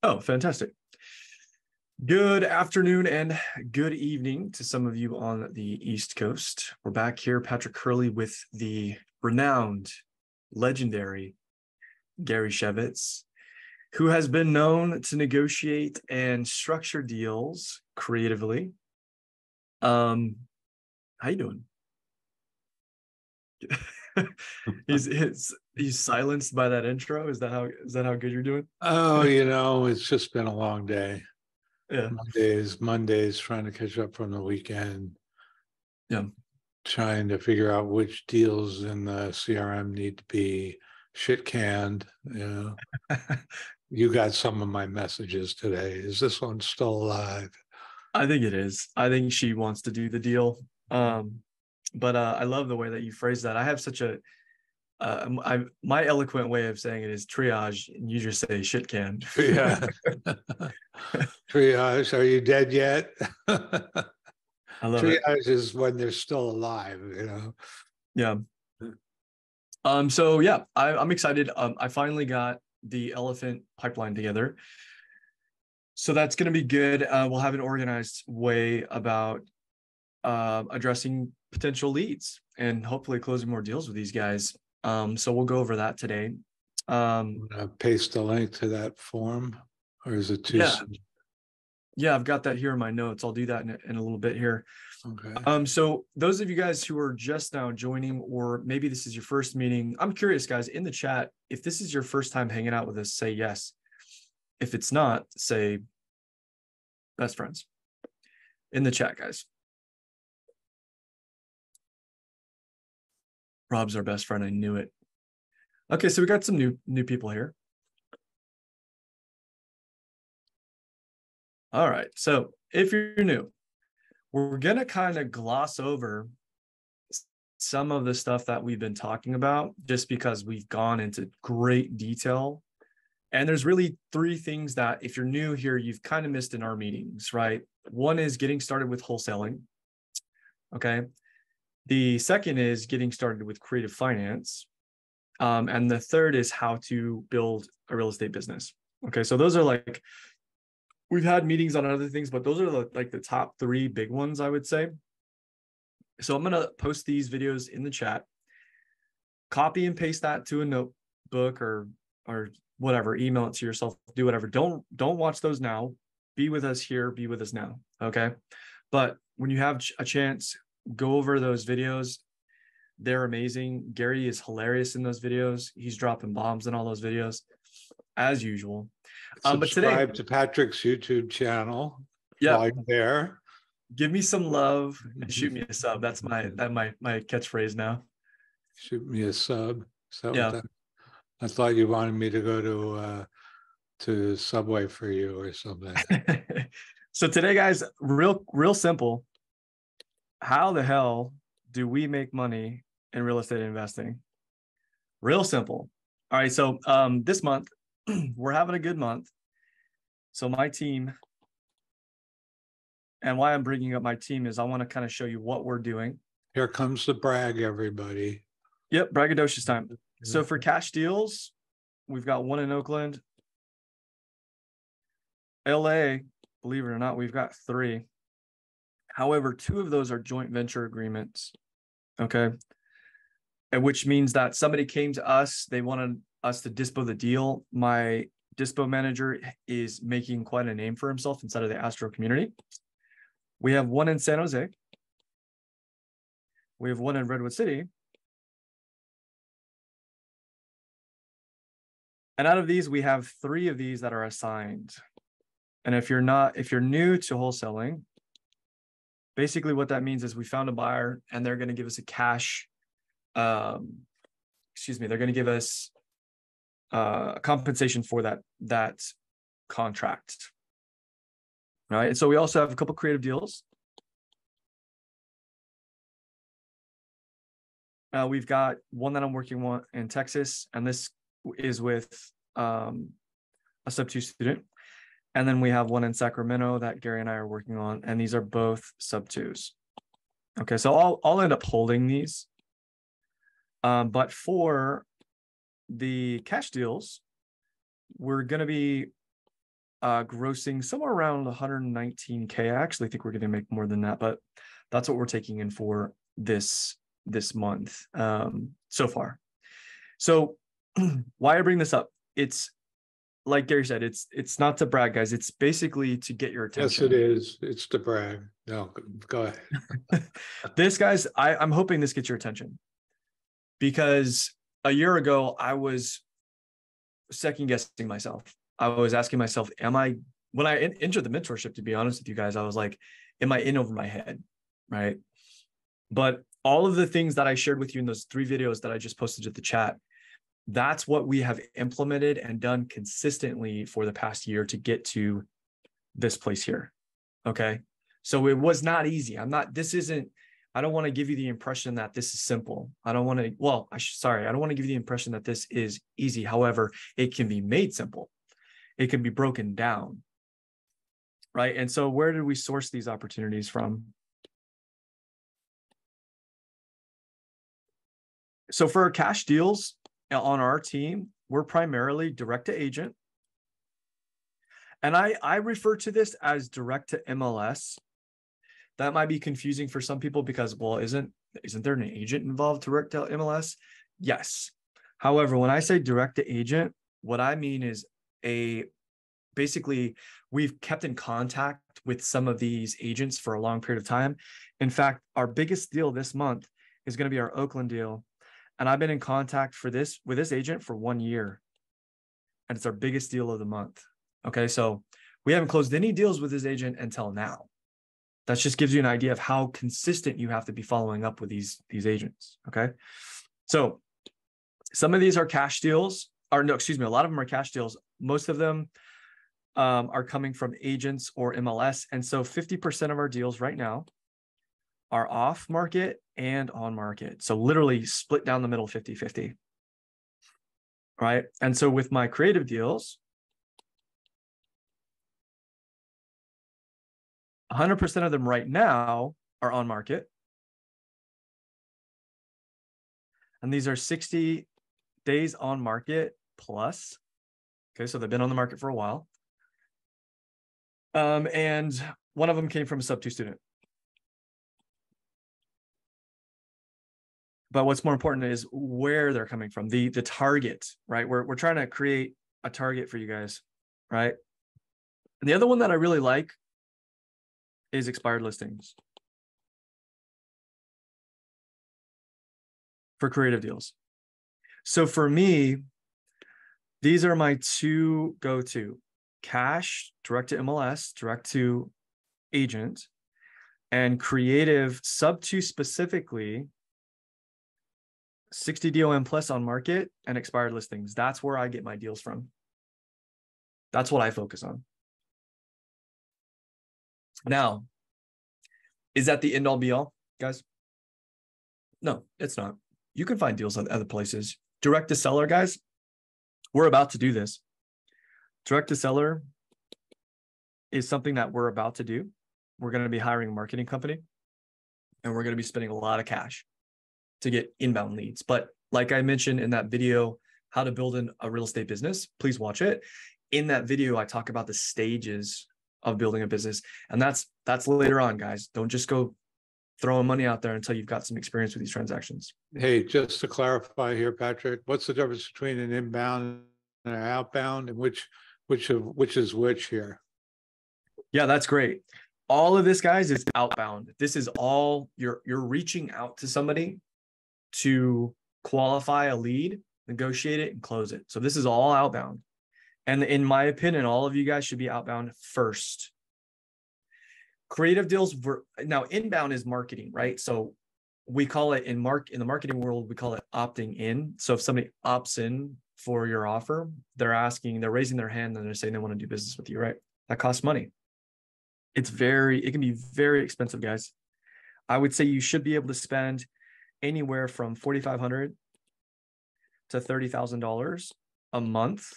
Oh, fantastic. Good afternoon and good evening to some of you on the East Coast. We're back here, Patrick Curley, with the renowned, legendary Gary Shevitz, who has been known to negotiate and structure deals creatively. How you doing? he's silenced by that intro. Is that how good you're doing? Oh, it's just been a long day. Yeah. Mondays, trying to catch up from the weekend, Yeah. trying to figure out which deals in the CRM need to be shit canned. You got some of my messages today. Is this one still alive? I think it is. I think she wants to do the deal. But I love the way that you phrase that. I have such a my eloquent way of saying it is triage, and you just say shit can. Yeah. Triage, are you dead yet? I love it. Triage is when they're still alive, Yeah. So yeah, I'm excited. I finally got the elephant pipeline together. So that's going to be good. We'll have an organized way about addressing potential leads and hopefully closing more deals with these guys. So we'll go over that today. Paste the link to that form, or is it too Yeah. soon? Yeah, I've got that here in my notes. I'll do that in a little bit here. Okay. So those of you guys who are just now joining, or maybe this is your first meeting, I'm curious, guys, in the chat, if this is your first time hanging out with us, say yes. If it's not, say best friends in the chat, guys. Rob's our best friend. I knew it. Okay, so we got some new people here. All right, so if you're new, we're gonna kind of gloss over some of the stuff that we've been talking about just because we've gone into great detail. And there's really three things that if you're new here, you've kind of missed in our meetings, right? One is getting started with wholesaling. Okay. The second is getting started with creative finance. And the third is how to build a real estate business. Okay. So those are like, we've had meetings on other things, but those are the top three big ones, I would say. So I'm going to post these videos in the chat, copy and paste that to a notebook or whatever, email it to yourself, do whatever. Don't watch those now. Be with us here, be with us now. Okay. But when you have a chance, go over those videos. They're amazing. Gary is hilarious in those videos. He's dropping bombs in all those videos as usual. But today, Subscribe to Patrick's YouTube channel. yeah, While you're there, give me some love and shoot me a sub. That's my catchphrase now. shoot me a sub. So Yeah. I thought you wanted me to go to Subway for you or something. So today, guys, real simple. How the hell do we make money in real estate investing? Real simple. All right. So this month, we're having a good month. So my team, and why I'm bringing up my team is I want to kind of show you what we're doing. Here comes the brag, everybody. Yep, braggadocious time. So for cash deals, we've got one in Oakland. LA, believe it or not, we've got three. However, two of those are joint venture agreements. Okay. And which means that somebody came to us, they wanted us to dispo the deal. My dispo manager is making quite a name for himself inside of the Astro community. We have one in San Jose. We have one in Redwood City. And out of these, we have three of these that are assigned. And if you're new to wholesaling, basically what that means is we found a buyer and they're going to give us a cash, they're going to give us compensation for that contract. All right. And so we also have a couple creative deals. We've got one that I'm working on in Texas, and this is with a sub-2 student. And then we have one in Sacramento that Gary and I are working on, and these are both sub-2s. Okay, so I'll end up holding these. But for the cash deals, we're going to be grossing somewhere around 119K. I actually think we're going to make more than that, but that's what we're taking in for this month so far. So why I bring this up, it's like Gary said, it's not to brag, guys. It's basically to get your attention. Yes, it is. It's to brag. No, go ahead. This, guys, I'm hoping this gets your attention, because a year ago I was second guessing myself. I was asking myself, when I entered the mentorship, to be honest with you guys, I was like, am I in over my head? Right. But all of the things that I shared with you in those 3 videos that I just posted at the chat, that's what we have implemented and done consistently for the past year to get to this place here. Okay. So it was not easy. I don't want to give you the impression that this is simple. I don't want to give you the impression that this is easy. However, it can be made simple. It can be broken down. Right. And so where did we source these opportunities from? So for our cash deals on our team, we're primarily direct to agent. And I refer to this as direct to MLS. That might be confusing for some people because, well, isn't there an agent involved direct to MLS? Yes. However, when I say direct to agent, what I mean is basically we've kept in contact with some of these agents for a long period of time. In fact, our biggest deal this month is going to be our Oakland deal. And I've been in contact with this agent for 1 year. And it's our biggest deal of the month. Okay. So we haven't closed any deals with this agent until now. That just gives you an idea of how consistent you have to be following up with these agents. Okay. So some of these are cash deals, a lot of them are cash deals. Most of them are coming from agents or MLS. And so 50% of our deals right now are off market and on market. So literally split down the middle 50-50. Right. And so with my creative deals, 100% of them right now are on market. And these are 60 days on market plus. Okay. So they've been on the market for a while. And one of them came from a sub 2 student. But what's more important is where they're coming from, the target, right? We're trying to create a target for you guys, right? And the other one that I really like is expired listings for creative deals. So for me, these are my 2 go-to: cash, direct to MLS, direct to agent, and creative sub 2 specifically, 60 DOM plus on market and expired listings. That's where I get my deals from. That's what I focus on. Now, is that the end all be all, guys? No, it's not. You can find deals at other places. Direct to seller, guys, we're about to do this. Direct to seller is something that we're about to do. We're going to be hiring a marketing company, and we're going to be spending a lot of cash to get inbound leads. But like I mentioned in that video, how to build a real estate business, please watch it. In that video, I talk about the stages of building a business. And that's later on, guys. Don't just go throwing money out there until you've got some experience with these transactions. Hey, just to clarify here, Patrick, what's the difference between an inbound and an outbound, and which is which here? Yeah, that's great. All of this, guys, is outbound. This is all you're reaching out to somebody to qualify a lead, negotiate it, and close it. So this is all outbound. And in my opinion, all of you guys should be outbound first. Creative deals, now inbound is marketing, right? So we call it in the marketing world, we call it opting in. So if somebody opts in for your offer, they're raising their hand and they're saying they want to do business with you, right? That costs money. It can be very expensive, guys. I would say you should be able to spend anywhere from $4,500 to $30,000 a month.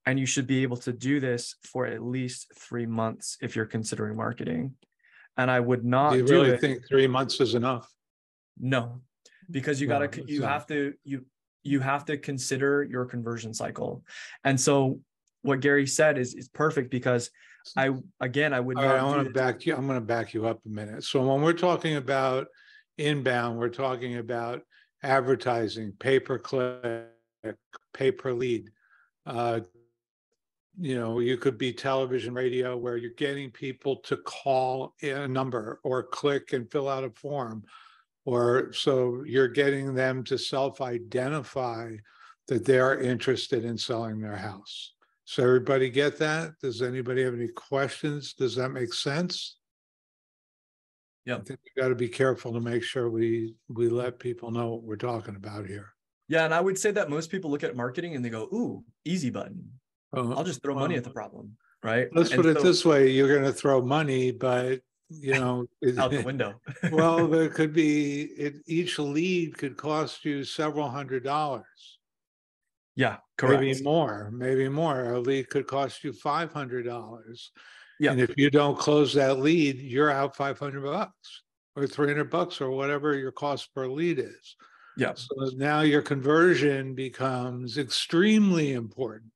And you should be able to do this for at least 3 months if you're considering marketing. And I would not do you really think 3 months is enough? No, because you have to consider your conversion cycle. And so what Gary said is perfect, because I would All right, I not want do to this. back you, I'm going to back you up a minute. So when we're talking about inbound, we're talking about advertising, pay per click, pay per lead. Uh, you could be television, radio, where you're getting people to call a number or click and fill out a form. Or so you're getting them to self-identify that they're interested in selling their house. So everybody get that? Does anybody have any questions? Does that make sense? Yeah. I think we got to be careful to make sure we let people know what we're talking about here. Yeah. And I would say that most people look at marketing and they go, ooh, easy button. I'll just throw money at the problem. Right. Let's put it this way. You're going to throw money, but out the window. well, there could be, each lead could cost you several $100s. Yeah, correct. Maybe more. A lead could cost you $500. Yeah. And if you don't close that lead, you're out $500 or $300 or whatever your cost per lead is. Yeah. So now your conversion becomes extremely important.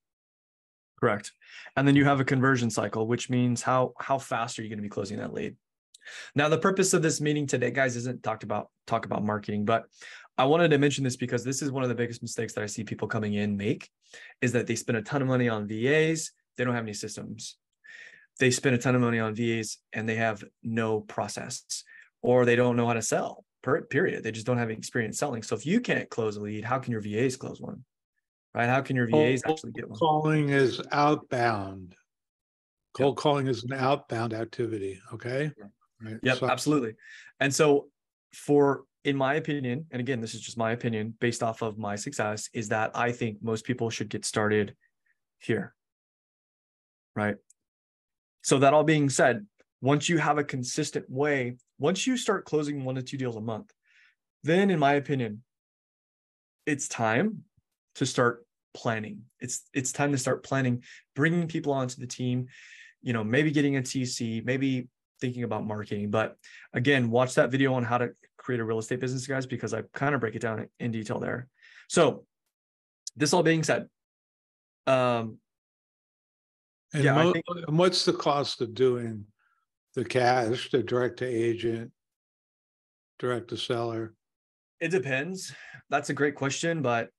Correct. And then you have a conversion cycle, which means how fast are you going to be closing that lead? Now, the purpose of this meeting today, guys, isn't talk about marketing, but I wanted to mention this because this is one of the biggest mistakes that I see people coming in make, is that they spend a ton of money on VAs. They don't have any systems. They spend a ton of money on VAs and they have no process, or they don't know how to sell, period. They just don't have experience selling. So if you can't close a lead, how can your VAs close one? Right? How can your VAs actually get one? Calling is outbound. Cold calling is an outbound activity. Okay. Right. Yep, so, absolutely. And so in my opinion, and again, this is just my opinion based off of my success, is that I think most people should get started here. Right. So that all being said, once you have a consistent way, once you start closing 1 to 2 deals a month, then in my opinion, it's time to start planning. It's time to start planning, bringing people onto the team, maybe getting a TC, maybe thinking about marketing. But again, watch that video on how to create a real estate business, guys, because I kind of break it down in detail there. So this all being said, and what's the cost of doing the cash, the direct to agent, direct to seller? It depends. That's a great question, but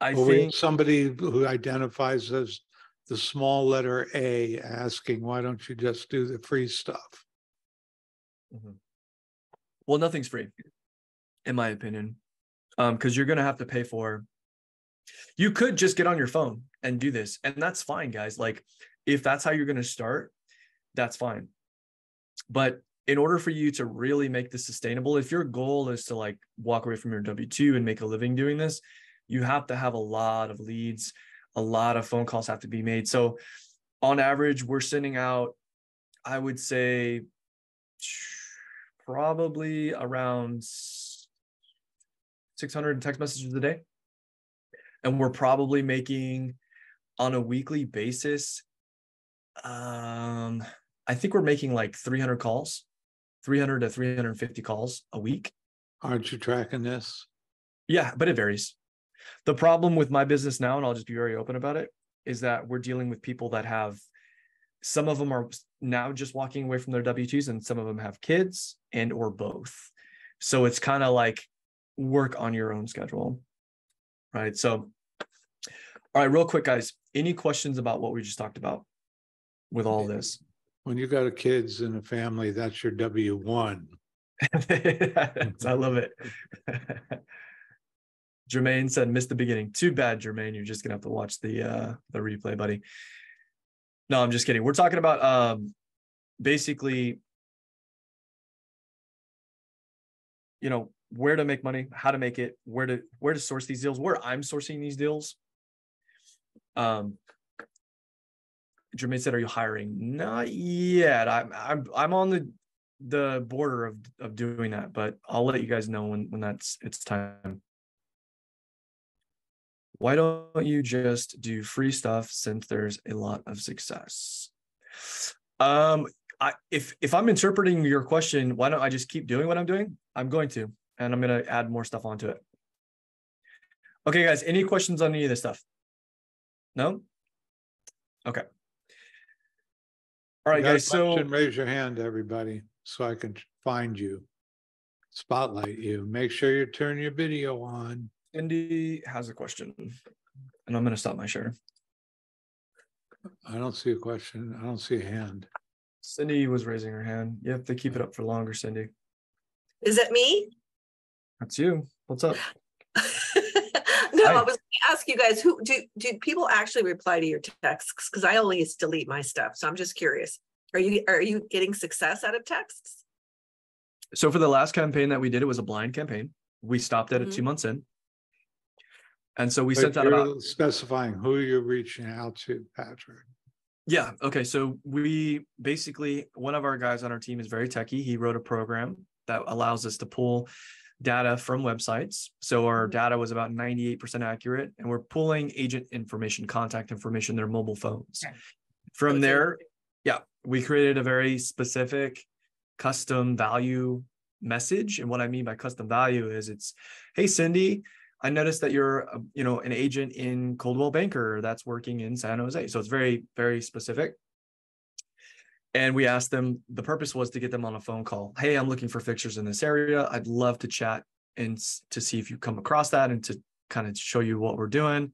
I think somebody who identifies as the small letter A asking, why don't you just do the free stuff? Mm-hmm. Well, nothing's free, in my opinion, because you're going to have to pay for. You could just get on your phone and do this, and that's fine, guys. Like, if that's how you're going to start, that's fine. But in order for you to really make this sustainable, if your goal is to like walk away from your W-2 and make a living doing this, you have to have a lot of leads, a lot of phone calls have to be made. So on average, we're sending out, I would say, probably around 600 text messages a day. And we're probably making on a weekly basis, I think we're making like 300 calls, 300 to 350 calls a week. Aren't you tracking this? Yeah, but it varies. The problem with my business now, and I'll just be very open about it, is that we're dealing with people that have, some of them are now just walking away from their W-2s and some of them have kids and or both. So it's kind of like work on your own schedule, right? So, all right, real quick, guys, any questions about what we just talked about with all this? When you got kids and a family, that's your W-1. I love it. Jermaine said, missed the beginning. Too bad, Jermaine. You're just gonna have to watch the replay, buddy. No, I'm just kidding. We're talking about basically, where to make money, how to make it, where to source these deals, where I'm sourcing these deals. Jermaine said, "Are you hiring?" Not yet. I'm on the border of doing that, but I'll let you guys know when it's time. Why don't you just do free stuff since there's a lot of success? If I'm interpreting your question, why don't I just keep doing what I'm doing? I'm going to, and I'm going to add more stuff onto it. Okay, guys, any questions on any of this stuff? No? Okay. All You right, got a guys. So question, raise your hand, everybody, so I can find you, spotlight you. Make sure you turn your video on. Cindy has a question, and I'm going to stop my share. I don't see a question. I don't see a hand. Cindy was raising her hand. You have to keep it up for longer, Cindy. Is it me? That's you. What's up? No, Hi. I was going to ask you guys, who do people actually reply to your texts? Because I always delete my stuff, so I'm just curious. Are you getting success out of texts? So for the last campaign that we did, it was a blind campaign. We stopped it at 2 months in. And so we sent out about specifying who you're reaching out to, Patrick. Yeah. Okay. So we basically, one of our guys on our team is very techie. He wrote a program that allows us to pull data from websites. So our data was about 98% accurate, and we're pulling agent information, contact information, their mobile phones. From there, yeah, we created a very specific custom value message. And what I mean by custom value is it's, hey, Cindy, I noticed that you're, an agent in Coldwell Banker that's working in San Jose. So it's very, very specific. And we asked them, the purpose was to get them on a phone call. Hey, I'm looking for fixtures in this area. I'd love to chat and to see if you come across that and to kind of show you what we're doing.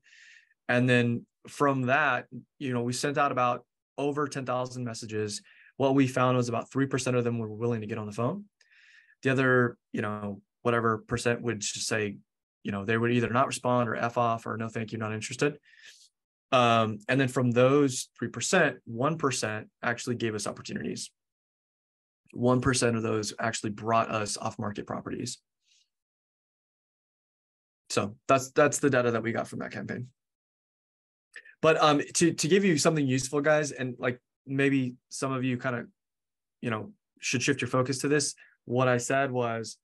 And then from that, we sent out about over 10,000 messages. What we found was about 3% of them were willing to get on the phone. The other, whatever percent would just say, they would either not respond or F off or no, thank you, not interested. And then from those 3%, 1% actually gave us opportunities. 1% of those actually brought us off-market properties. So that's the data that we got from that campaign. But to give you something useful, guys, and like maybe some of you kind of, should shift your focus to this. What I said was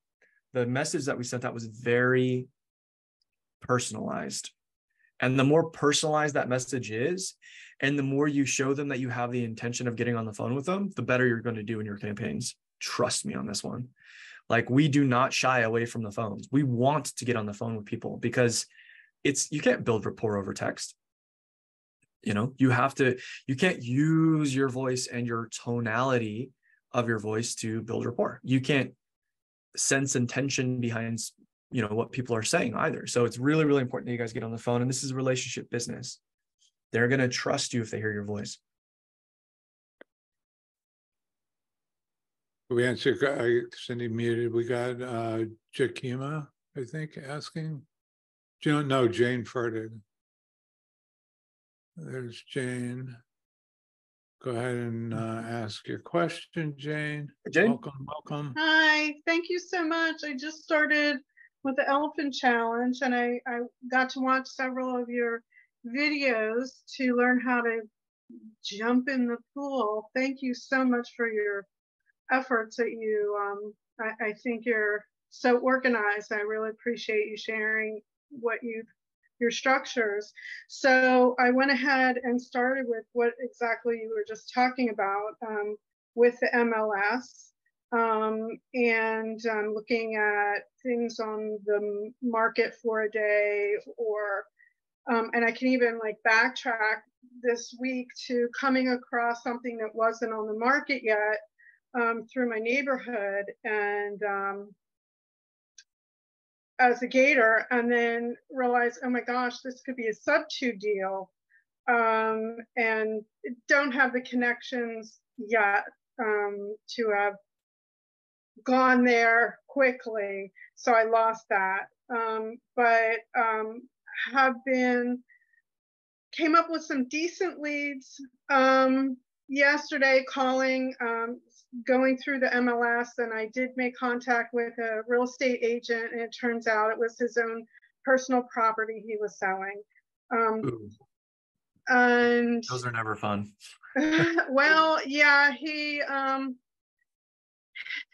the message that we sent out was very personalized. And the more personalized that message is, and the more you show them that you have the intention of getting on the phone with them, the better you're going to do in your campaigns. Trust me on this one. Like, we do not shy away from the phones. We want to get on the phone with people because you can't build rapport over text. You can't use your voice and your tonality of your voice to build rapport. You can't sense intention behind what people are saying either. So it's really, really important that you guys get on the phone. And this is a relationship business. They're going to trust you if they hear your voice. We answered, Cindy muted. We got Jakima, I think, asking. No, Jane Ferdig. There's Jane. Go ahead and ask your question, Jane. Jane? Welcome. Hi, thank you so much. I just started with the Elephant Challenge, and I got to watch several of your videos to learn how to jump in the pool. Thank you so much for your efforts that you, I think you're so organized. I really appreciate you sharing your structures. So I went ahead and started with what exactly you were just talking about with the MLS. And looking at things on the market for a day, or and I can even like backtrack this week to coming across something that wasn't on the market yet through my neighborhood, and as a gator, and then realize, oh my gosh, this could be a sub-2 deal, and don't have the connections yet to have gone there quickly, so I lost that. But came up with some decent leads yesterday, calling, going through the MLS, and I did make contact with a real estate agent, and it turns out it was his own personal property he was selling. And those are never fun. well, yeah,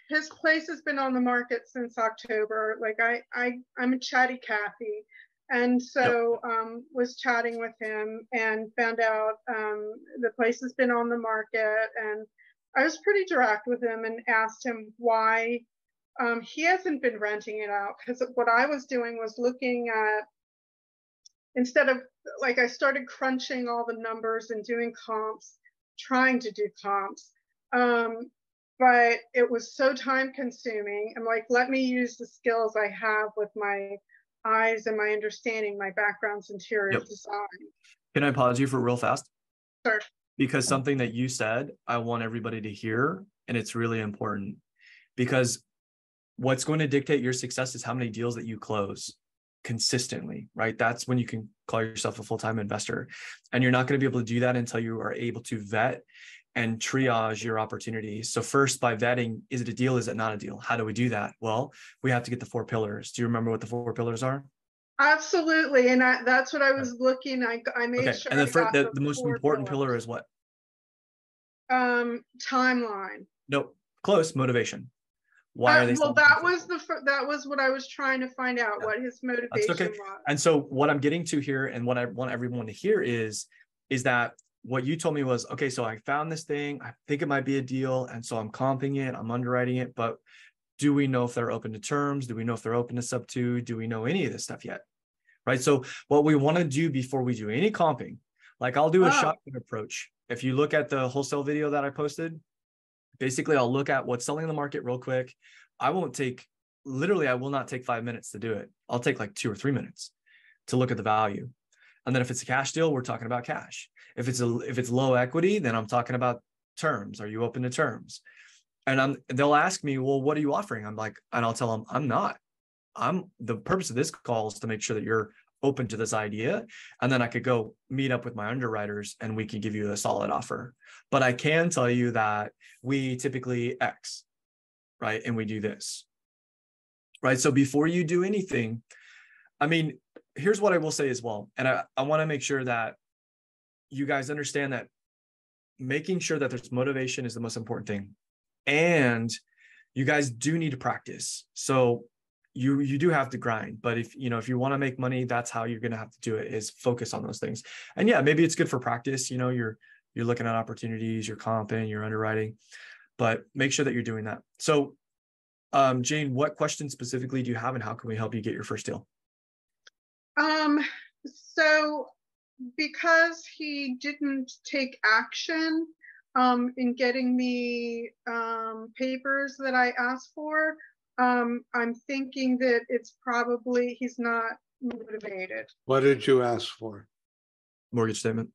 his place has been on the market since October. Like I'm a chatty Cathy. And so was chatting with him and found out the place has been on the market. And I was pretty direct with him and asked him why he hasn't been renting it out. Because what I was doing was looking at instead of like, I started crunching all the numbers and doing comps, trying to do comps. But it was so time consuming. I'm like, let me use the skills I have with my eyes and my understanding, my background's interior design. Can I pause you for real fast? Sure. Because something that you said, I want everybody to hear, and it's really important, because what's going to dictate your success is how many deals that you close consistently, right? That's when you can call yourself a full-time investor. And you're not going to be able to do that until you are able to vet and triage your opportunities. So first, by vetting, is it a deal? Is it not a deal? How do we do that? Well, we have to get the 4 pillars. Do you remember what the 4 pillars are? Absolutely. And that's what I was looking. I made sure. And the most important pillar is what? Timeline. No, close. Motivation. Why are they? Well, that was what I was trying to find out, what his motivation was. And so what I'm getting to here, and what I want everyone to hear is that what you told me was, okay, so I found this thing, I think it might be a deal, and so I'm comping it, I'm underwriting it, but do we know if they're open to terms? Do we know if they're open to sub 2? Do we know any of this stuff yet? Right. So what we want to do before we do any comping, like I'll do a shotgun approach. If you look at the wholesale video that I posted, basically I'll look at what's selling in the market real quick. I will not take 5 minutes to do it. I'll take like 2 or 3 minutes to look at the value. And then if it's a cash deal, we're talking about cash. If it's low equity, then I'm talking about terms. Are you open to terms? And they'll ask me, well, what are you offering? I'm like, and I'll tell them, I'm not. The purpose of this call is to make sure that you're open to this idea. And then I could go meet up with my underwriters and we can give you a solid offer. But I can tell you that we typically X, right? And we do this, right? So before you do anything, I mean, here's what I will say as well. And I want to make sure that you guys understand that making sure that there's motivation is the most important thing. And you guys do need to practice. So you do have to grind, but if you want to make money, that's how you're going to have to do it, is focus on those things. And yeah, maybe it's good for practice. You're looking at opportunities, you're comping, you're underwriting, but make sure that you're doing that. So Jane, what question specifically do you have, and how can we help you get your first deal? So because he didn't take action in getting me papers that I asked for, I'm thinking that it's probably he's not motivated. What did you ask for? Mortgage statement.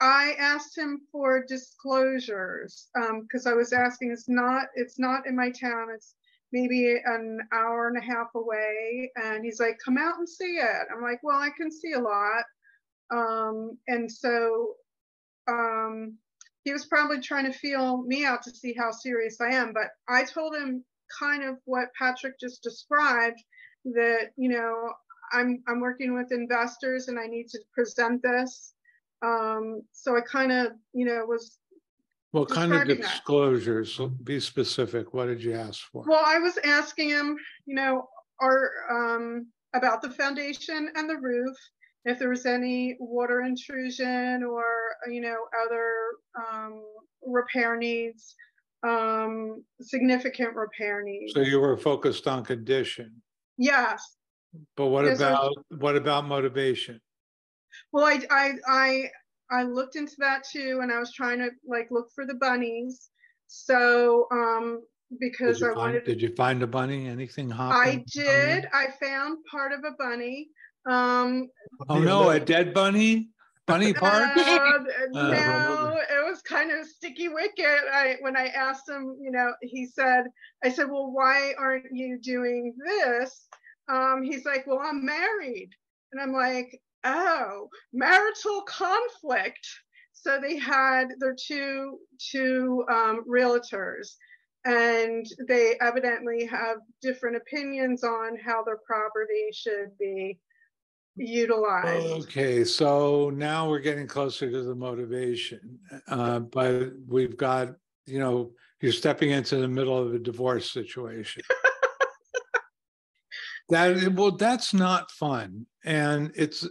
I asked him for disclosures because I was asking, it's not in my town. It's maybe an hour and a half away. And he's like, come out and see it. I'm like, well, I can see a lot. And so he was probably trying to feel me out to see how serious I am. But I told him kind of what Patrick just described, that, I'm working with investors and I need to present this. So I kind of, was. What kind of disclosures? Be specific. What did you ask for? Well, I was asking him, about the foundation and the roof, if there was any water intrusion or, other repair needs, significant repair needs. So you were focused on condition. Yes. But what about motivation? Well, I looked into that too, and I was trying to look for the bunnies. So because did you find a bunny? Anything hopping? I did. I found part of a bunny. Oh no, a dead bunny? Bunny part? No, it was kind of sticky wicket. When I asked him, I said, well, why aren't you doing this? He's like, well, I'm married. And I'm like, oh, marital conflict. So they had their two realtors, and they evidently have different opinions on how their property should be utilized. Okay, so now we're getting closer to the motivation, but we've got, you're stepping into the middle of a divorce situation. That's not fun, and it's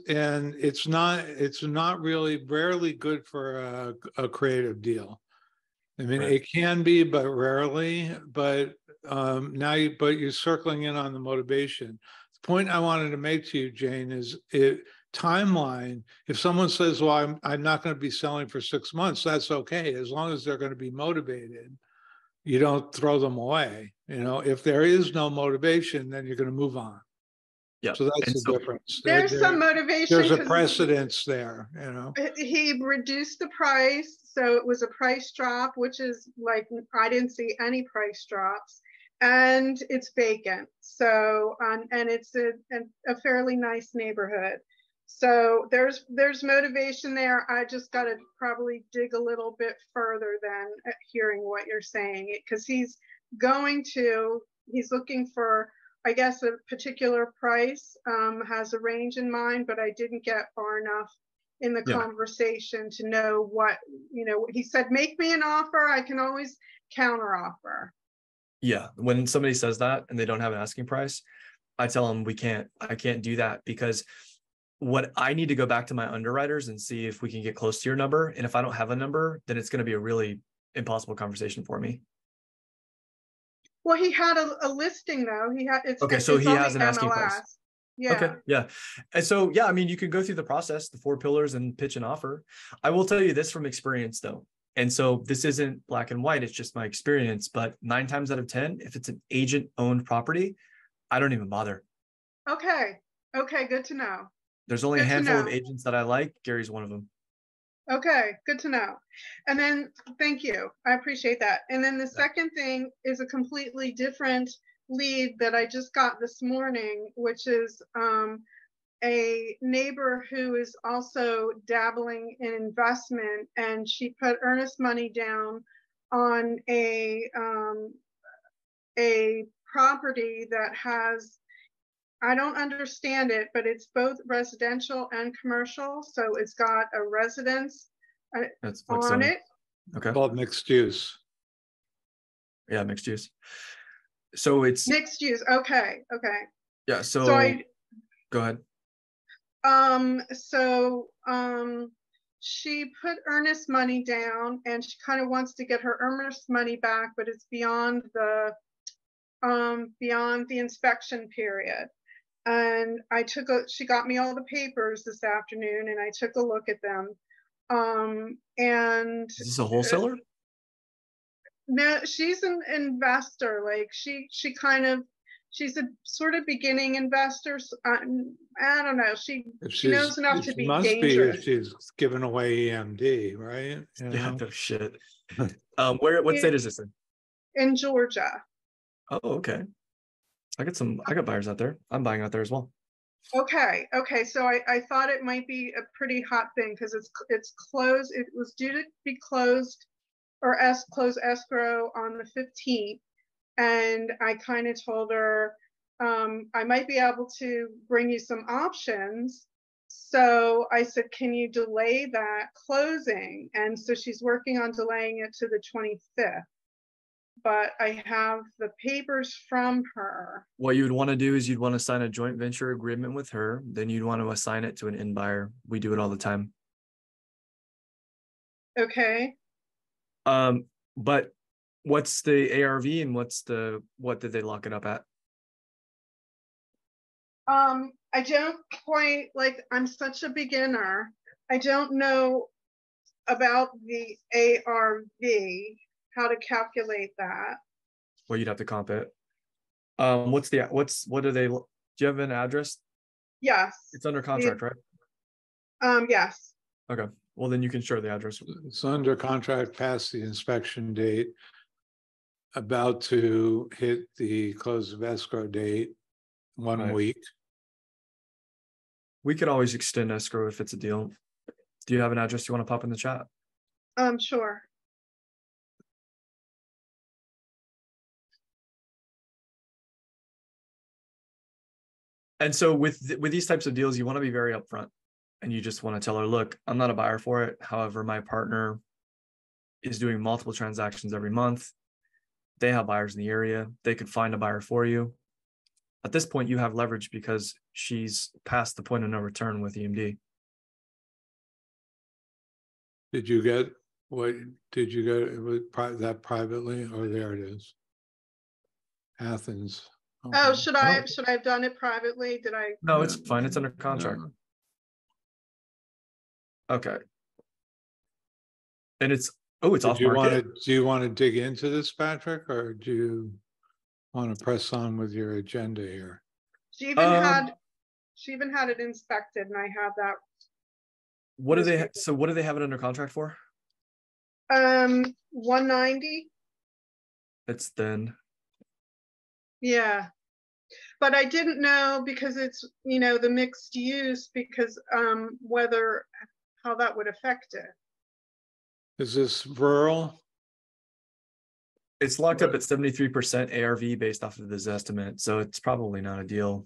not really rarely good for a creative deal. I mean, right. It can be, but rarely. But you're circling in on the motivation. The point I wanted to make to you, Jane, is timeline, if someone says, well, I'm not going to be selling for 6 months, that's okay, as long as they're going to be motivated. You don't throw them away. You know, if there is no motivation, then you're going to move on. Yeah. So that's And the so difference. There's some motivation. There's a 'cause precedence there, you know. he reduced the price, so it was a price drop, which is like, I didn't see any price drops, and it's vacant. So, and it's a fairly nice neighborhood. So there's motivation there. I just got to probably dig a little bit further than hearing what you're saying, because he's looking for, I guess, a particular price, has a range in mind, but I didn't get far enough in the conversation to know what, he said, make me an offer. I can always counter offer. yeah, when somebody says that and they don't have an asking price, I tell them I can't do that, because what I need to go back to my underwriters and see if we can get close to your number. And if I don't have a number, then it's going to be a really impossible conversation for me. Well, he had a listing though. Okay, so he has an asking MLS. price. Yeah. Okay, yeah. And so, yeah, I mean, you can go through the process, the 4 pillars, and pitch an offer. I will tell you this from experience though. And so this isn't black and white, it's just my experience, but 9 times out of 10, if it's an agent owned property, I don't even bother. Okay. Okay, good to know. There's only a Good to handful of know. agents that I like. Gary's one of them. Okay, good to know. And then, thank you. I appreciate that. And then the second thing is a completely different lead that I just got this morning, which is a neighbor who is also dabbling in investment, and she put earnest money down on a property that has, I don't understand it, but it's both residential and commercial. So it's got a residence That's on it. Okay. Called mixed use. Yeah, mixed use. So it's Mixed use. Okay. Okay. yeah. So go ahead. She put earnest money down, and she kind of wants to get her earnest money back, but it's beyond the inspection period. And she got me all the papers this afternoon, and I took a look at them. And Is this a wholesaler? No, she's an investor. Like she's a sort of beginning investor. I don't know. She knows enough to be dangerous. If she's giving away EMD, right? Yeah, no shit. What state is this in? In Georgia. Oh, okay. I got buyers out there. I'm buying out there as well. Okay. So I thought it might be a pretty hot thing because it's closed. It was due to be closed or close escrow on the 15th. And I kind of told her, I might be able to bring you some options. So I said, can you delay that closing? And so she's working on delaying it to the 25th. But I have the papers from her. What you'd want to do is you'd want to sign a joint venture agreement with her. Then you'd want to assign it to an end buyer. We do it all the time. Okay. But what's the ARV and what did they lock it up at? I don't quite, I'm such a beginner. I don't know about the ARV, how to calculate that. Well, you'd have to comp it. What do they, do you have an address? Yes. It's under contract, right? Yes. Okay. Well, then you can share the address. It's under contract past the inspection date, about to hit the close of escrow date, 1 week. We could always extend escrow if it's a deal. Do you have an address you want to pop in the chat? Sure. And so with these types of deals, you want to be very upfront, and you just want to tell her, look, I'm not a buyer for it. However, my partner is doing multiple transactions every month. They have buyers in the area. They could find a buyer for you. At this point, you have leverage because she's past the point of no return with EMD. Did you get that privately? Or there it is. Athens. Okay. Oh, should I have done it privately? Did I? No, it's fine. It's under contract. Okay. And it's it's off Do you want market. to, do you want to dig into this, Patrick, or do you want to press on with your agenda here? She even Um, had it inspected, and I have that. what do This they week. so what do they have it under contract for? 190. It's thin. Yeah. But I didn't know because it's, the mixed use, because how that would affect it. Is this rural? It's locked up Right. at 73% ARV based off of this estimate, so it's probably not a deal.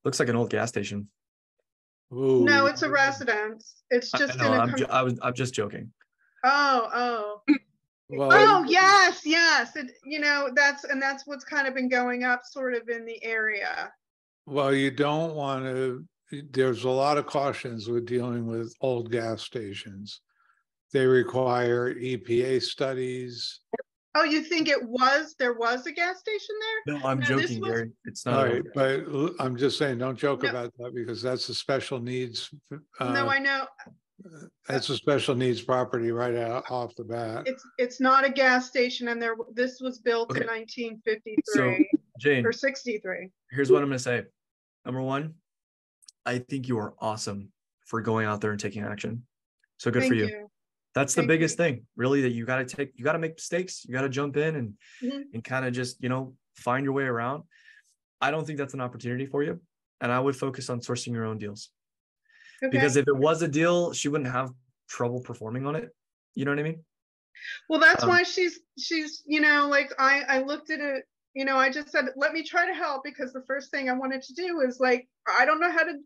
Looks like an old gas station. No, Ooh. it's a residence. It's I just know. in a. I'm just joking. Oh. Well, Oh, yes. That's what's kind of been going up sort of in the area. well, you don't want to, there's a lot of cautions with dealing with old gas stations. They require EPA studies. Oh, you think there was a gas station there? No, I'm No, this joking, was- Gary. It's All not. right, but I'm just saying, don't joke No. about that because that's a special needs. No, I know. That's a special needs property right out off the bat. It's not a gas station, and this was built in Okay. 1953 So, Jane, or 63. here's what I'm going to say. Number one, I think you are awesome for going out there and taking action. So good for Thank you. you. That's the Thank biggest you. thing, really, that you got to make mistakes. You got to jump in Mhm. and kind of just, find your way around. I don't think that's an opportunity for you. And I would focus on sourcing your own deals. Okay. Because if it was a deal, she wouldn't have trouble performing on it. You know what I mean? Well, that's why she's like I looked at it, I just said, let me try to help, because the first thing I wanted to do is like, I don't know how to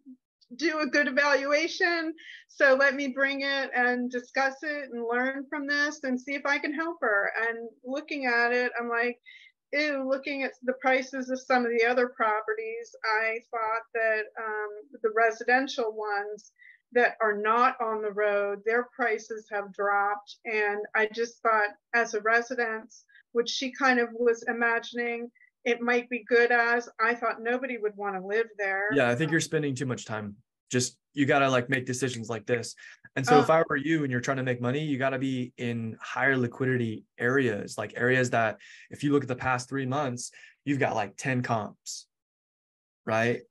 do a good evaluation. So let me bring it and discuss it and learn from this and see if I can help her. And looking at it, I'm like, ew, looking at the prices of some of the other properties, I thought that the residential ones that are not on the road, their prices have dropped. And I just thought, as a residence, which she kind of was imagining it might be good as, I thought nobody would want to live there. Yeah, I think you're spending too much time. Just, you got to like make decisions like this. And so if I were you and you're trying to make money, you got to be in higher liquidity areas, like areas that if you look at the past 3 months, you've got like 10 comps, right?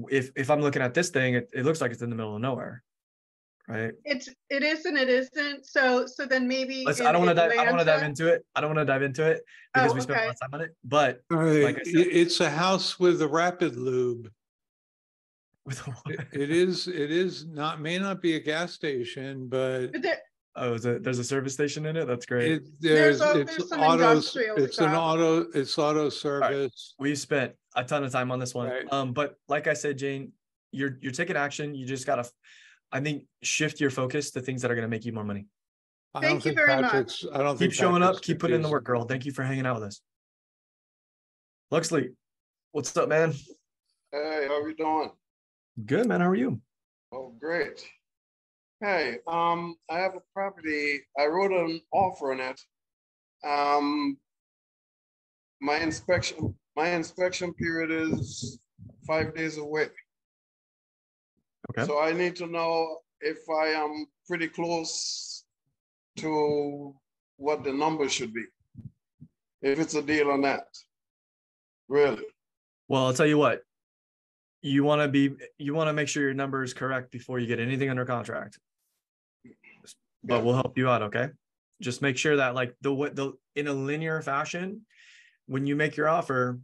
If I'm looking at this thing, it looks like it's in the middle of nowhere, right? It is and it isn't. So then maybe I don't want to dive Atlanta. into it. I don't want to dive into it because Oh, we spent a okay. lot of time on it. But All right, like I said, it's a house with a rapid lube. with It is not, may not be a gas station, but But there, there's a service station in it. That's great. There's it's some auto, industrial it's an stuff. auto service. We spent a ton of time on this one. Right. But like I said, Jane, you're taking action. You just gotta, I think, shift your focus to things that are gonna make you more money. I Thank don't you think very much. Patrick's, I don't Keep think showing up, Patrick's keep putting in the confused. work, girl. Thank you for hanging out with us. Luxley, what's up, man? Hey, how you doing? Good, man. How are you? Oh, great. Hey, I have a property. I wrote an offer on it. My inspection period is 5 days away. Okay. So I need to know if I am pretty close to what the number should be. If it's a deal on that. Really. Well, I'll tell you what. You want to make sure your number is correct before you get anything under contract. But we'll help you out, okay? Just make sure that like in a linear fashion, when you make your offer,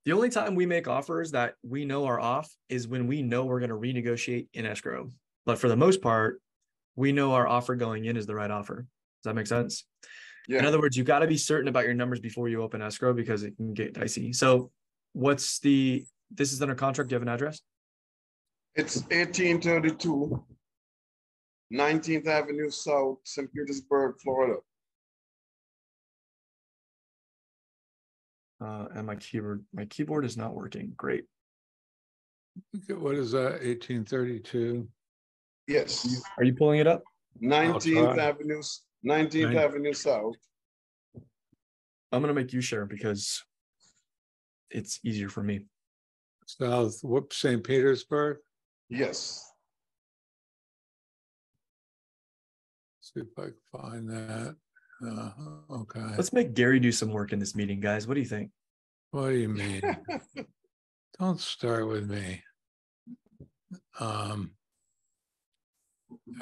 the only time we make offers that we know are off is when we know we're going to renegotiate in escrow. But for the most part, we know our offer going in is the right offer. Does that make sense? Yeah. In other words, you got to be certain about your numbers before you open escrow because it can get dicey. So this is under contract. Do you have an address? It's 1832 19th Avenue South, St. Petersburg, Florida. And my keyboard is not working. Great. What is that, 1832? Yes. Are you pulling it up? 19th Avenue, 19th Avenue South. I'm going to make you share because it's easier for me. South, St. Petersburg? Yes. See if I can find that. Okay. Let's make Gary do some work in this meeting, guys. What do you think? What do you mean? Don't start with me. All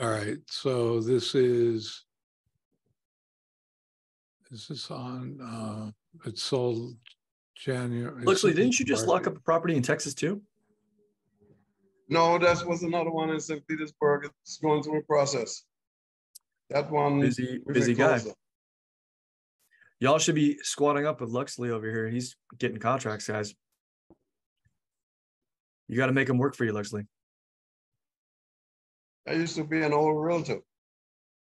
right, so this is on, it's sold January. Luxley, didn't you just lock up a property in Texas too? No, that was another one in St. Petersburg. It's going through a process. That one. Busy we guy. closed it. Y'all should be squatting up with Luxley over here. He's getting contracts, guys. You got to make him work for you, Luxley. I used to be an old realtor.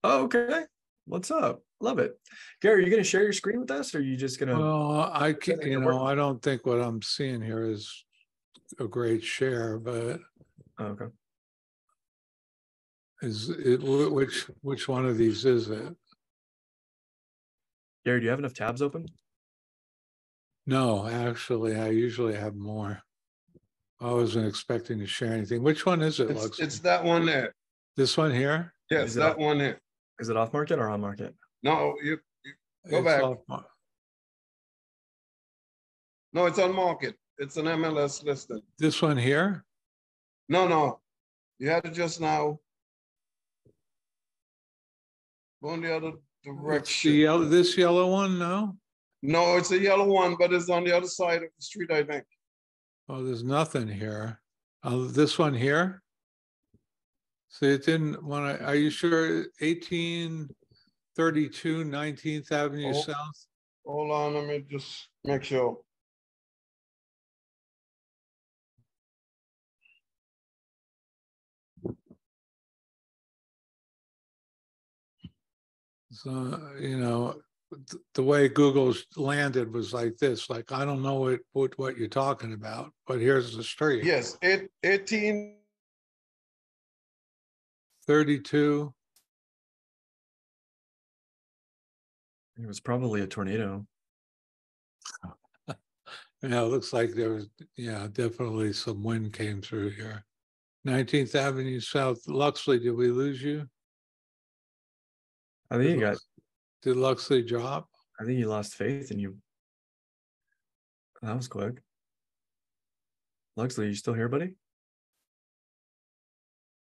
Oh, okay. What's up? Love it. Gary, are you going to share your screen with us, or are you just going to? Well, I can, Gonna you work? know, I don't think what I'm seeing here is a great share, but Oh, okay. is it, which one of these is it? Gary, do you have enough tabs open? No, actually, I usually have more. I wasn't expecting to share anything. Which one is it, Lux? It's that one there. This one here? Yes, Is it that off- one there. Is it off market or on market? No, Go It's back. off- no, it's on market. It's an MLS listing. This one here? No. You had it just now. Go in the other It's the direction. yellow, this yellow one, no? No, it's a yellow one, but it's on the other side of the street, I think. Oh, there's nothing here. This one here? See, it didn't want to, are you sure 1832 19th Avenue Oh. South? Hold on, let me just make sure. So, you know, the way Google's landed was like this, like, I don't know what you're talking about, but here's the street. Yes, 18. 32. It was probably a tornado. Yeah, it looks like there was, yeah, definitely some wind came through here. 19th Avenue South, Luxley, did we lose you? I think you got. Did Luxley drop? I think you lost faith in you. That was quick. Luxley, you still here, buddy?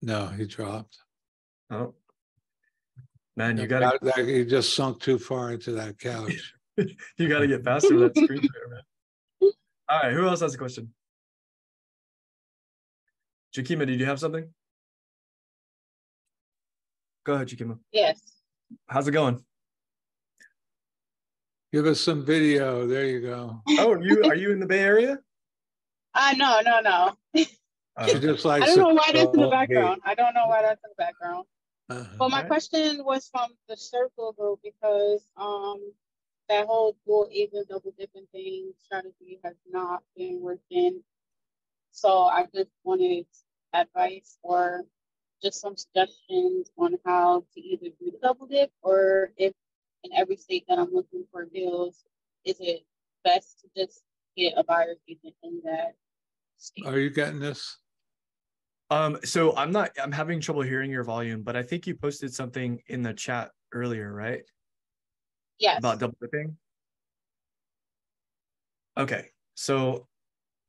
No, he dropped. Oh, man, you gotta He just sunk too far into that couch. you gotta get faster with that screen there, man. All right, who else has a question? Jakima, did you have something? Go ahead, Jakima. Yes. How's it going? Give us some video. There you go. Oh, are you in the Bay Area? No. She Oh, just likes I don't know to why that's in the go background. I don't know why that's in the background. But my Alright. question was from the circle group because that whole dual agent double dipping thing strategy has not been working. So I just wanted advice or just some suggestions on how to either do the double dip, or if in every state that I'm looking for deals, is it best to just get a buyer's agent in that state? Are you getting this? So I'm having trouble hearing your volume, but I think you posted something in the chat earlier, right? Yes. About double dipping. Okay, so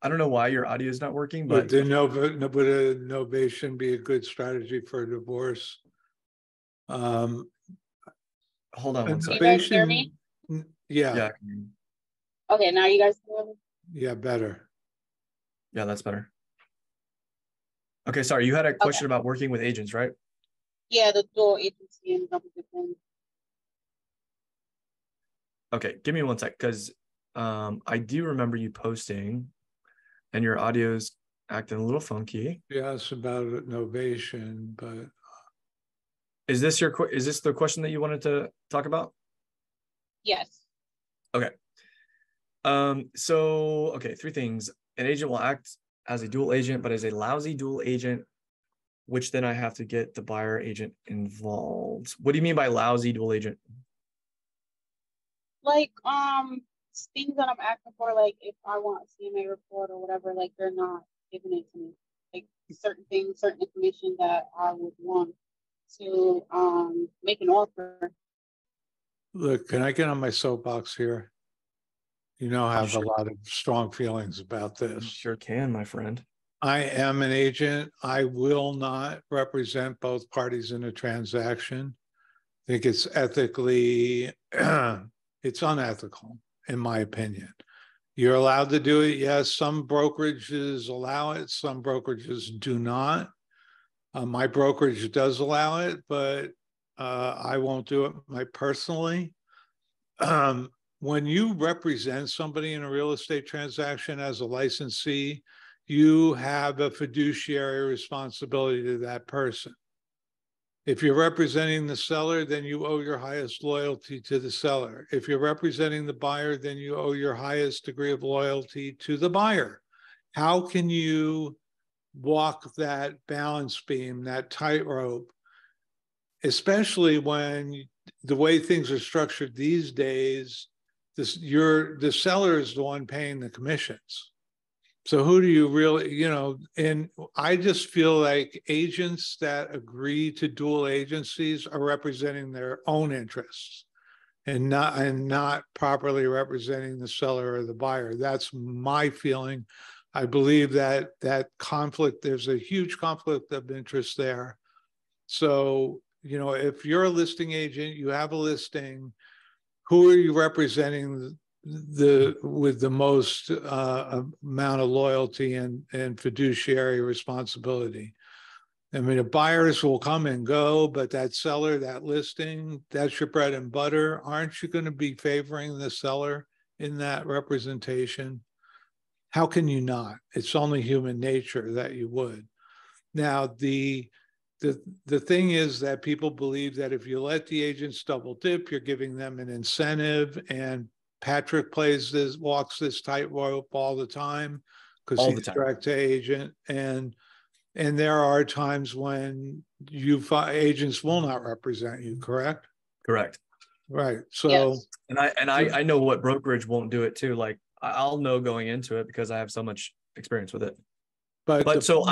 I don't know why your audio is not working, But but would a novation be a good strategy for a divorce? hold on one Can you second. guys hear me? Yeah, Okay, now you guys can hear me? yeah, better. Yeah, that's better. Okay, sorry, you had a question about working with agents, right? Yeah, the dual agency and double dipping. Okay, give me one sec, because I do remember you posting, and your audio's acting a little funky. Yeah, it's about novation, but Is this the question that you wanted to talk about? Yes. Okay. Okay, three things. An agent will act as a dual agent, but as a lousy dual agent, which then I have to get the buyer agent involved. What do you mean by lousy dual agent? Like things that I'm asking for, like if I want a CMA report or whatever, like they're not giving it to me. Like certain things, certain information that I would want to make an offer. Look, can I get on my soapbox here? You know, I have Sure. a lot of strong feelings about You this. sure can, my friend. I am an agent. I will not represent both parties in a transaction. I think it's ethically, it's unethical, in my opinion. You're allowed to do it. Yes, some brokerages allow it. Some brokerages do not. My brokerage does allow it, but I won't do it personally. When you represent somebody in a real estate transaction as a licensee, you have a fiduciary responsibility to that person. If you're representing the seller, then you owe your highest loyalty to the seller. If you're representing the buyer, then you owe your highest degree of loyalty to the buyer. How can you walk that balance beam, that tightrope, especially when the way things are structured these days, the seller is the one paying the commissions. So who do you really, and I just feel like agents that agree to dual agencies are representing their own interests and not properly representing the seller or the buyer. That's my feeling. I believe that conflict, there's a huge conflict of interest there. So, if you're a listing agent, you have a listing, who are you representing with the most amount of loyalty and fiduciary responsibility? I mean, the buyers will come and go, but that seller, that listing, that's your bread and butter. Aren't you going to be favoring the seller in that representation? How can you not? It's only human nature that you would. Now, the thing is that people believe that if you let the agents double dip, you're giving them an incentive. And Patrick walks this tightrope all the time because he's direct to agent. And there are times when agents will not represent you, correct? Correct. Right. So, yes. And I know what brokerage won't do it too. Like I'll know going into it because I have so much experience with it. But so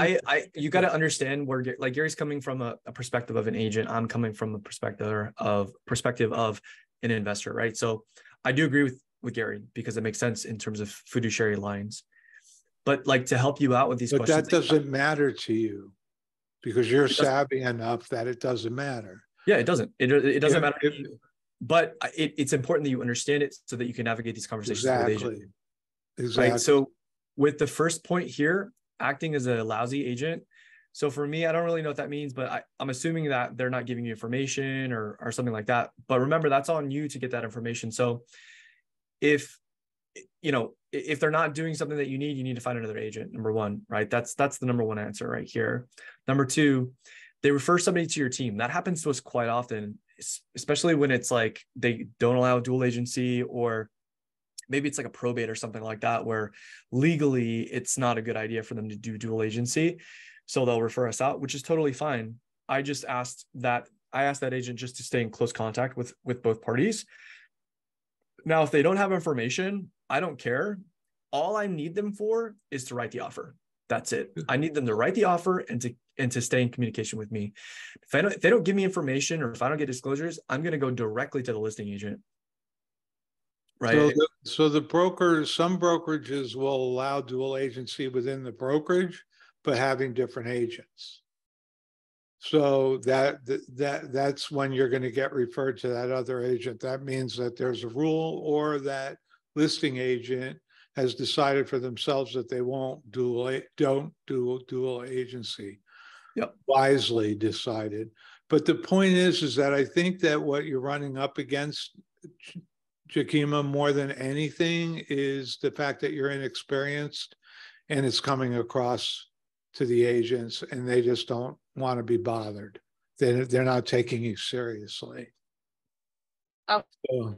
you got to understand where, like, Gary's coming from a perspective of an agent. I'm coming from a perspective of an investor, right? So I do agree with Gary because it makes sense in terms of fiduciary lines. But like to help you out with these questions. But that doesn't matter to you because you're savvy enough that it doesn't matter. Yeah, it doesn't. It doesn't matter. But it's important that you understand it so that you can navigate these conversations with agents. Exactly. Right. So with the first point here, acting as a lousy agent. So for me, I don't really know what that means, but I'm assuming that they're not giving you information or something like that. But remember, that's on you to get that information. So if they're not doing something that you need to find another agent. Number one, right? That's the number one answer right here. Number two, they refer somebody to your team. That happens to us quite often, especially when it's like they don't allow dual agency, or maybe it's like a probate or something like that, where legally it's not a good idea for them to do dual agency. So they'll refer us out, which is totally fine. I asked that agent just to stay in close contact with both parties. Now, if they don't have information, I don't care. All I need them for is to write the offer. That's it. I need them to write the offer and to stay in communication with me. If they don't give me information, or if I don't get disclosures, I'm going to go directly to the listing agent. Right. So some brokerages will allow dual agency within the brokerage, but having different agents. So that's when you're going to get referred to that other agent. That means that there's a rule, or that listing agent has decided for themselves that they don't do dual agency. Yep. Wisely decided. But the point is that I think that what you're running up against, Jakima, more than anything, is the fact that you're inexperienced and it's coming across to the agents and they just don't want to be bothered. They're not taking you seriously. Oh. So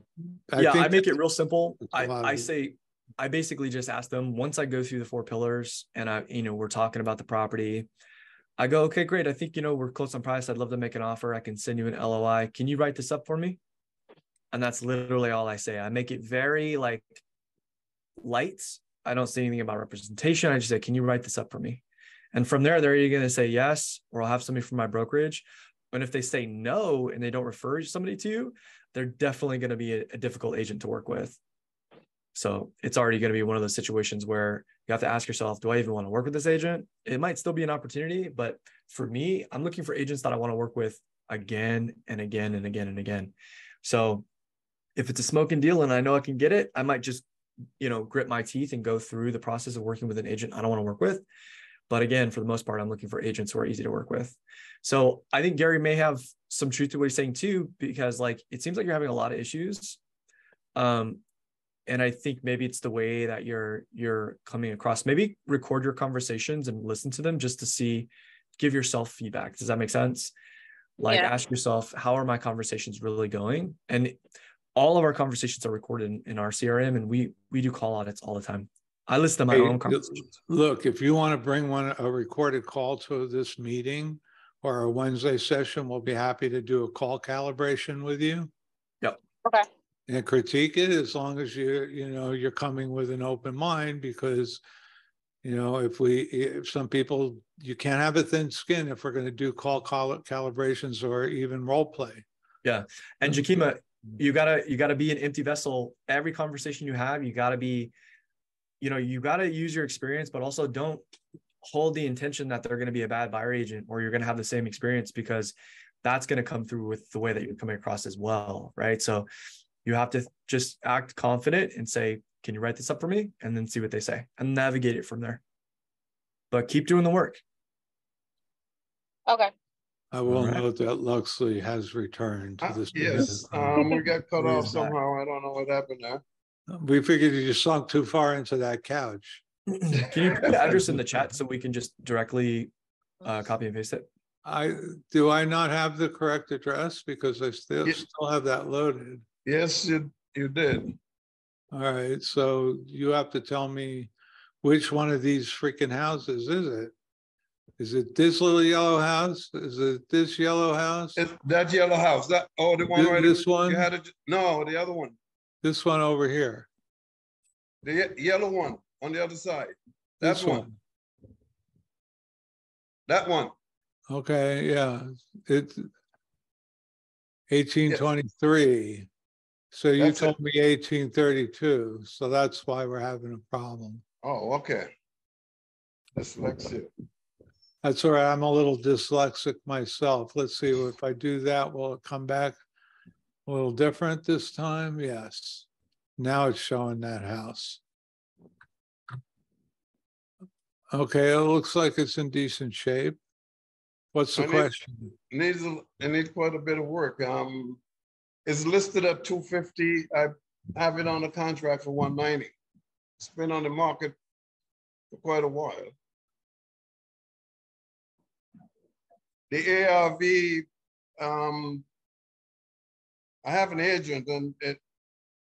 I make it real simple. I basically just ask them, once I go through the 4 pillars and we're talking about the property, I go, okay, great. I think, we're close on price. I'd love to make an offer. I can send you an LOI. Can you write this up for me? And that's literally all I say. I make it very light. I don't say anything about representation. I just say, can you write this up for me? And from there, they're either going to say yes, or I'll have somebody from my brokerage. And if they say no and they don't refer somebody to you, they're definitely going to be a difficult agent to work with. So it's already going to be one of those situations where you have to ask yourself, do I even want to work with this agent? It might still be an opportunity, but for me, I'm looking for agents that I want to work with again and again and again and again. So if it's a smoking deal and I know I can get it, I might just, grit my teeth and go through the process of working with an agent I don't want to work with. But again, for the most part, I'm looking for agents who are easy to work with. So I think Gary may have some truth to what he's saying too, because it seems like you're having a lot of issues. And I think maybe it's the way that you're coming across. Maybe record your conversations and listen to them just to give yourself feedback. Does that make sense? Ask yourself, how are my conversations really going? And all of our conversations are recorded in our CRM, and we do call audits all the time. I listen to my own conversations. Look, if you want to bring a recorded call to this meeting or a Wednesday session, we'll be happy to do a call calibration with you. Yep. Okay. And critique it as long as you're coming with an open mind, because if some people, you can't have a thin skin if we're going to do call calibrations or even role play. Yeah. And Jakima, you gotta be an empty vessel. Every conversation you have, you gotta be, you gotta use your experience, but also don't hold the intention that they're going to be a bad buyer agent or you're going to have the same experience, because that's going to come through with the way that you're coming across as well. Right. So you have to just act confident and say, can you write this up for me? And then see what they say and navigate it from there. But keep doing the work. Okay. I will note that Luxley has returned to this. Yes, we got cut off somehow. I don't know what happened there. We figured you just sunk too far into that couch. Can you put the address in the chat so we can just directly copy and paste it? Do I not have the correct address? Because I still have that loaded. Yes, you did. All right, so you have to tell me which one of these freaking houses is it? Is it this little yellow house? Is it this yellow house? That yellow house. The one right. This one? No, the other one. This one over here. The yellow one on the other side. That one. That one. Okay, yeah. It's 1823. Yeah. So you told me 1832. So that's why we're having a problem. Oh, okay. Dyslexia. That's all right. I'm a little dyslexic myself. Let's see if I do that, will it come back a little different this time? Yes. Now it's showing that house. Okay, it looks like it's in decent shape. What's the question? It needs quite a bit of work. It's listed at 250. I have it on the contract for 190. It's been on the market for quite a while. The ARV, I have an agent and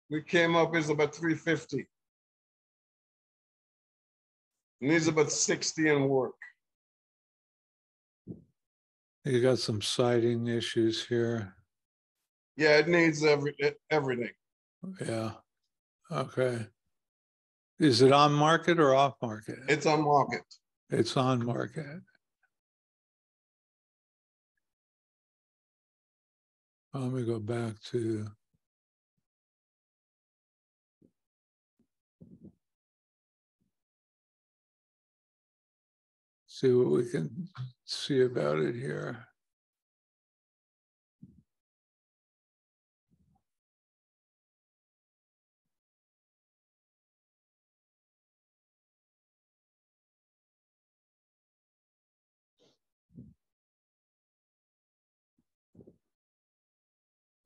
we came up with about 350. It needs about 60 in work. You got some siding issues here. Yeah, it needs everything. Yeah. Okay. Is it on market or off market? It's on market. It's on market. Let me go back to see what we can see about it here.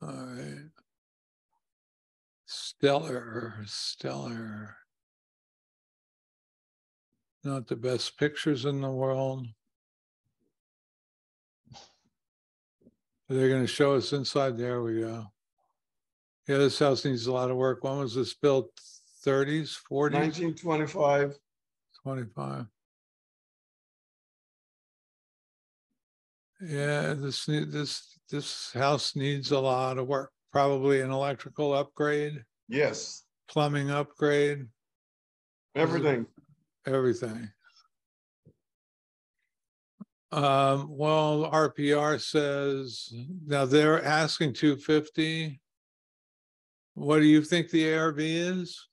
All right. Stellar. Not the best pictures in the world. They're going to show us inside. There we go. Yeah, this house needs a lot of work. When was this built? 30s, 40s? 1925. 25. Yeah, this house needs a lot of work. Probably an electrical upgrade. Yes. Plumbing upgrade. Everything. Everything. Well, RPR says, now they're asking 250. What do you think the ARV is?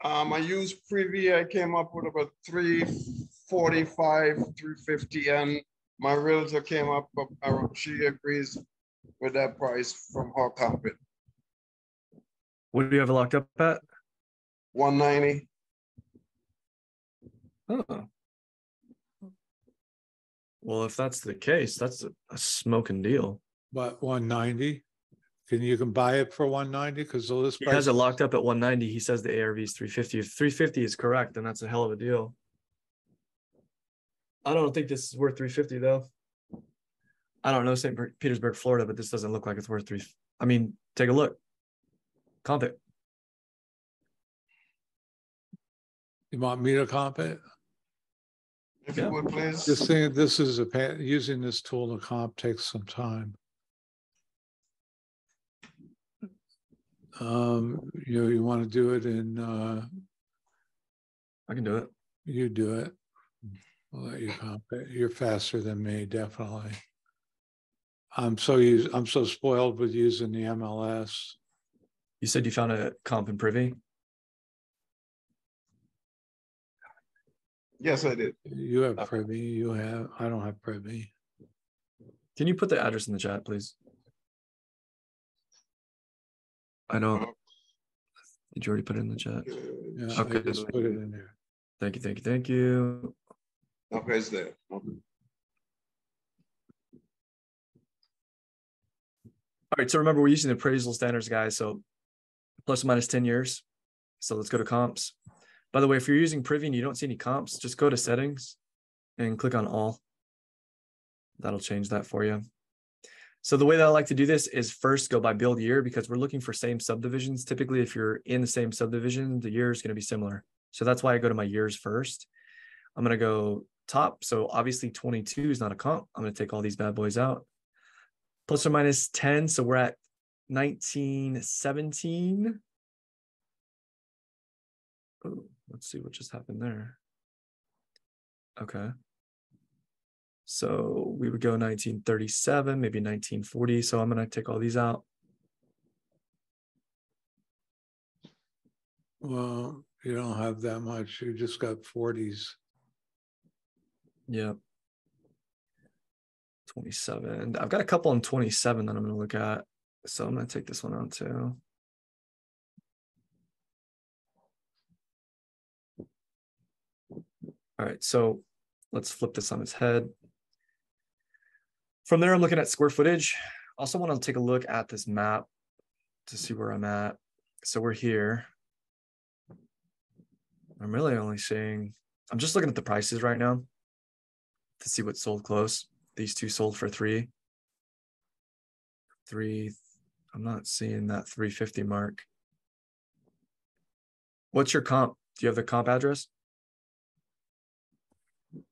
I used Privy. I came up with about 345, 350, and my realtor came up. She agrees with that price from her company. What do you have it locked up at? 190. Oh. Well, if that's the case, that's a smoking deal. But 190? You can buy it for 190 because the list He price has it locked up at 190. He says the ARV is 350. If 350 is correct, then that's a hell of a deal. I don't think this is worth 350 though. I don't know St. Petersburg, Florida, but this doesn't look like it's worth three. I mean, take a look. Comp it. You want me to comp it? If you would please. This thing, this is using this tool to comp takes some time. You want to do it in I can do it. you do it. I'll let you comp it. You're faster than me, definitely. I'm so spoiled with using the MLS. You said you found a comp in Privy. Yes, I did. You have Privy. I don't have Privy. Can you put the address in the chat, please? I know. Did you already put it in the chat? Yeah, Okay. I just put it in there. Thank you, thank you, thank you. Okay, it's there. Okay. All right, so remember we're using the appraisal standards, guys. So plus or minus 10 years. So let's go to comps. By the way, if you're using Privy and you don't see any comps, just go to settings and click on all. That'll change that for you. So the way that I like to do this is first go by build year because we're looking for same subdivisions. Typically, if you're in the same subdivision, the year is going to be similar. So that's why I go to my years first. I'm going to go top. So obviously 22 is not a comp. I'm going to take all these bad boys out. Plus or minus 10. So we're at 1917. Oh, let's see what just happened there. Okay. So we would go 1937, maybe 1940. So I'm going to take all these out. Well, you don't have that much. You just got 40s. Yep. 27. I've got a couple in 27 that I'm going to look at. So I'm going to take this one out too. All right, so let's flip this on its head. From there, I'm looking at square footage. Also want to take a look at this map to see where I'm at. So we're here. I'm really only seeing, I'm just looking at the prices right now to see what sold close. These two sold for three. I'm not seeing that 350 mark. What's your comp? Do you have the comp address?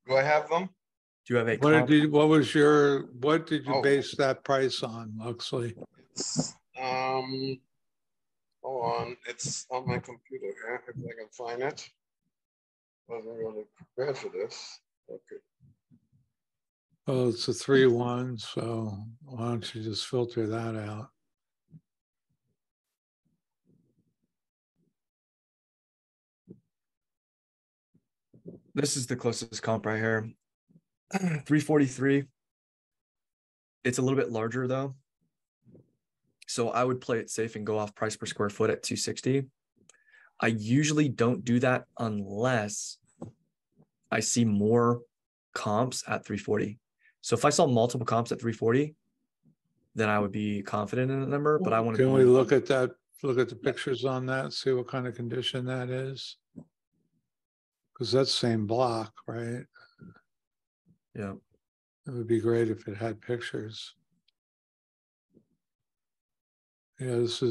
Do I have them? Do you have a What comp? did you base that price on, Luxley? It's, hold on. It's on my computer here, if I can find it. Wasn't really prepared for this. Okay. Well, it's a 3-1, so why don't you just filter that out? This is the closest comp right here. 343. It's a little bit larger though. So I would play it safe and go off price per square foot at 260. I usually don't do that unless I see more comps at 340. So if I saw multiple comps at 340, then I would be confident in the number, but I want to. Can we look at that? Look at the pictures on that, see what kind of condition that is? Because that's same block, right? Yeah. It would be great if it had pictures. Yeah, this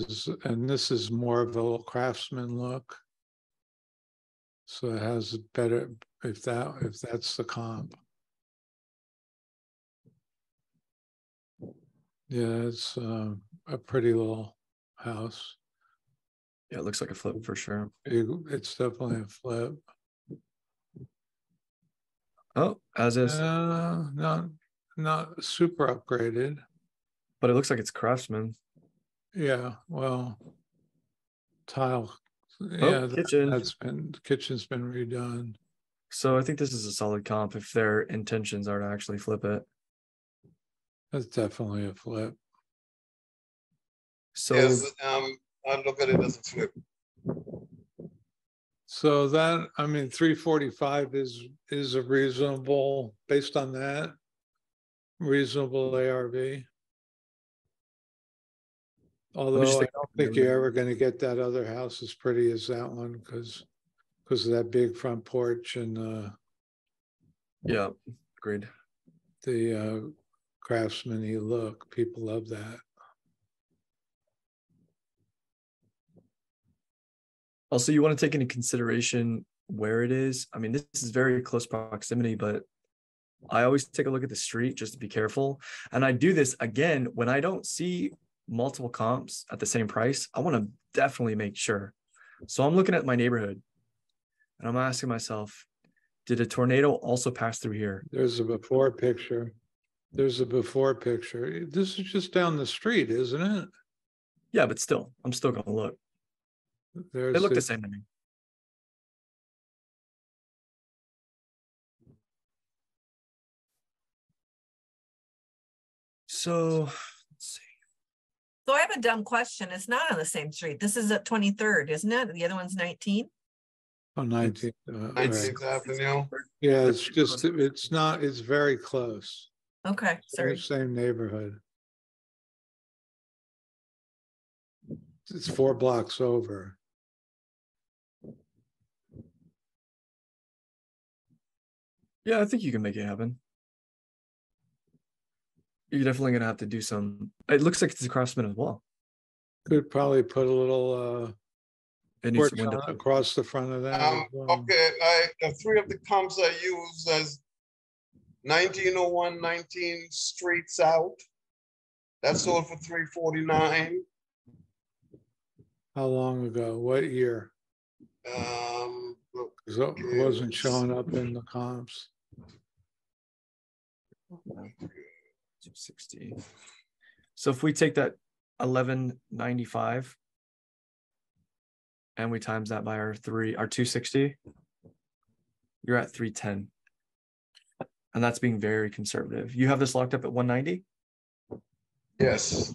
is more of a craftsman look. So it has better, if that's the comp. Yeah, it's a pretty little house. Yeah, it looks like a flip for sure. It's definitely a flip. Oh, as is, Not super upgraded. but it looks like it's Craftsman. Yeah, well, tile. Oh, Yeah, kitchen. kitchen's been redone. So I think this is a solid comp if their intentions are to actually flip it. That's definitely a flip. So Yes, I look at it as a flip. So that, I mean, 345 is a reasonable, based on that, reasonable ARV. Although I don't think you're ever going to get that other house as pretty as that one because of that big front porch and yeah, agreed. the craftsman-y look. People love that. Also, you want to take into consideration where it is. I mean, this is very close proximity, but I always take a look at the street just to be careful. And I do this again when I don't see multiple comps at the same price. I want to definitely make sure. So I'm looking at my neighborhood and I'm asking myself, did a tornado also pass through here? There's a before picture. There's a before picture. This is just down the street, isn't it? Yeah, but still, I'm still going to look. There's They look the same to me. So let's see. So I have a dumb question. It's not on the same street. This is at 23rd, isn't it? The other one's 19. Oh, 19th. 19th Avenue. Yeah, it's just, it's not, it's very close. Okay, sorry. Same neighborhood. It's 4 blocks over. Yeah, I think you can make it happen. You're definitely going to have to do some. It looks like it's a Craftsman as well. Could probably put a little It needs porch window. across the front of that. as well. Okay, the three of the comps I use as 1901 19 Street South. That sold for 349. How long ago? What year? Look, 'Cause it wasn't showing up in the comps. 260. So if we take that 1195 and we times that by our 260, you're at 310. And that's being very conservative. You have this locked up at 190? yes.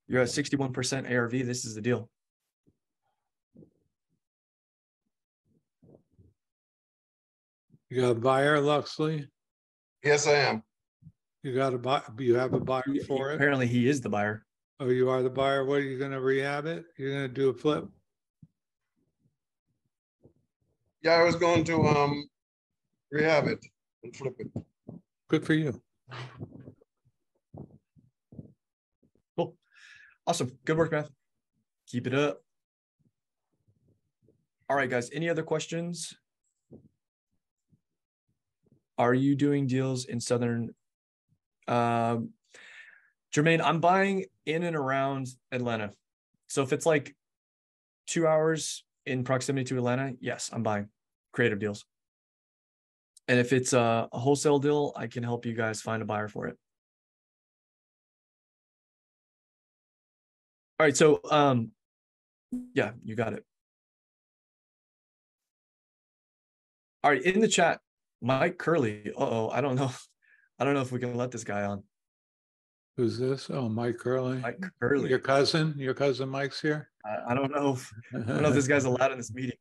You're at 61% ARV. This is the deal. You got a buyer, Luxley? Yes, I am. You got a buy, you have a buyer for it? Apparently he is the buyer. Oh, you are the buyer. What, are you gonna rehab it? You're gonna do a flip? Yeah, I was going to rehab it and flip it. Good for you. Cool. Awesome. Good work, man. Keep it up. All right, guys. Any other questions? Are you doing deals in Southern? Jermaine, I'm buying in and around Atlanta. So if it's like 2 hours in proximity to Atlanta, yes, I'm buying creative deals. And if it's a wholesale deal, I can help you guys find a buyer for it. All right, so yeah, you got it. All right, in the chat, Mike Curley. I don't know. I don't know if we can let this guy on. Who's this? Oh, Mike Curley. Mike Curley. Your cousin Mike's here? I don't know. I don't know if this guy's allowed in this meeting.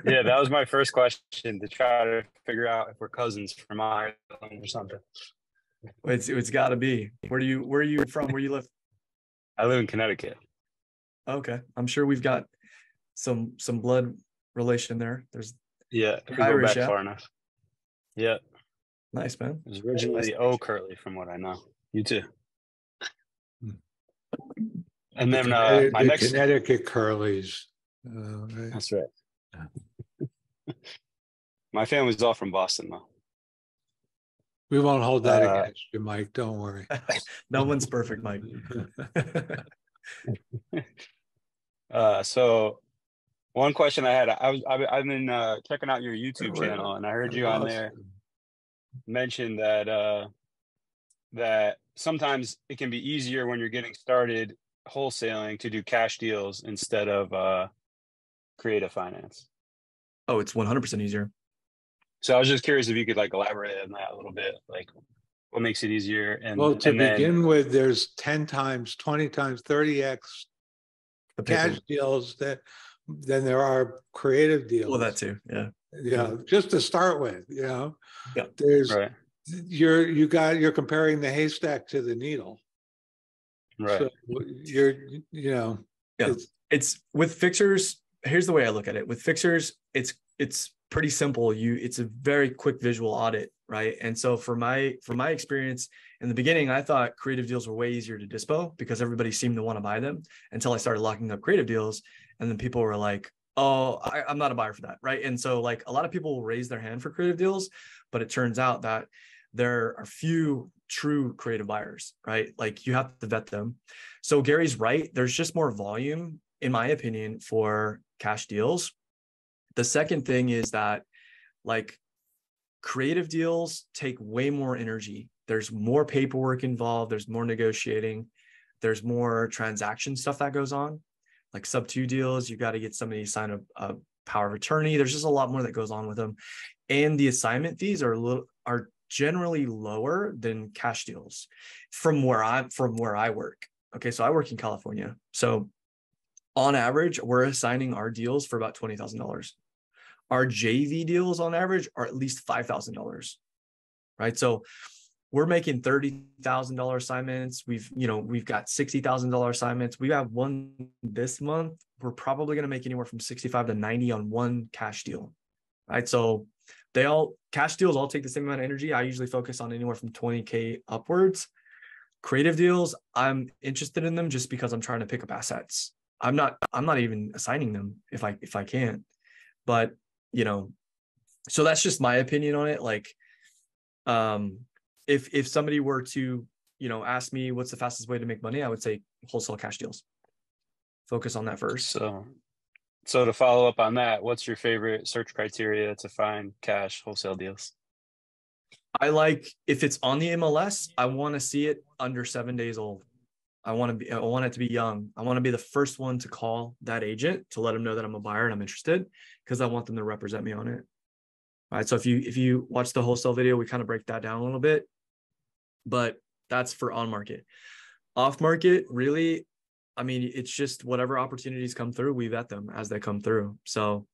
Yeah, that was my first question, to try to figure out if we're cousins from Ireland or something. It's got to be. Where are you from? Where you live? I live in Connecticut. Okay, I'm sure we've got some blood relation there. There's Yeah, if we go Irish, back yeah? far enough. Yeah, nice, man. it was originally O Curly, from what I know. You too. And then my next. Connecticut Curlies. Right. That's right. My family's all from Boston, though. We won't hold that against you, Mike. Don't worry. No one's perfect, Mike. So One question I had, I've been checking out your YouTube channel, and I heard you on there mention that that sometimes it can be easier when you're getting started wholesaling to do cash deals instead of creative finance. Oh, it's 100% easier. So I was just curious if you could like elaborate on that a little bit, like what makes it easier. And Well, to and then, begin with, there's 10 times, 20 times, 30x The paper. cash deals than there are creative deals. Well, that too. Yeah. Yeah, just to start with, you know, Yeah. there's right, you're comparing the haystack to the needle. right, So you're, you know, Yeah. It's with fixers. Here's the way I look at it. With fixers, it's pretty simple. It's a very quick visual audit, right? And so for my experience in the beginning, I thought creative deals were way easier to dispo because everybody seemed to want to buy them until I started locking up creative deals, and then people were like, "Oh, I'm not a buyer for that," right? And so like a lot of people will raise their hand for creative deals, but it turns out that there are few true creative buyers, right? Like you have to vet them. So Gary's right. There's just more volume, in my opinion, for cash deals. The second thing is that like creative deals take way more energy. There's more paperwork involved. There's more negotiating. There's more transaction stuff that goes on. Like sub 2 deals, you got to get somebody to sign a power of attorney. There's just a lot more that goes on with them. And the assignment fees are generally lower than cash deals from where I work. Okay, so I work in California. So on average, we're assigning our deals for about $20,000. Our JV deals on average are at least $5,000, right? So we're making $30,000 assignments. We've got $60,000 assignments. We have one this month. We're probably going to make anywhere from 65 to 90 on one cash deal, right? So cash deals all take the same amount of energy. I usually focus on anywhere from 20K upwards. Creative deals, I'm interested in them just because I'm trying to pick up assets. I'm not even assigning them if I can't. But, so that's just my opinion on it. Like, if somebody were to, ask me what's the fastest way to make money, I would say wholesale cash deals. Focus on that first. So to follow up on that, what's your favorite search criteria to find cash wholesale deals? I like, if it's on the MLS, I want to see it under 7 days old. I want it to be young. I want to be the first one to call that agent to let them know that I'm a buyer and I'm interested, because I want them to represent me on it. All right. So if you watch the wholesale video, we kind of break that down a little bit, but that's for on market. Off market, really, I mean, it's just whatever opportunities come through, we vet them as they come through. So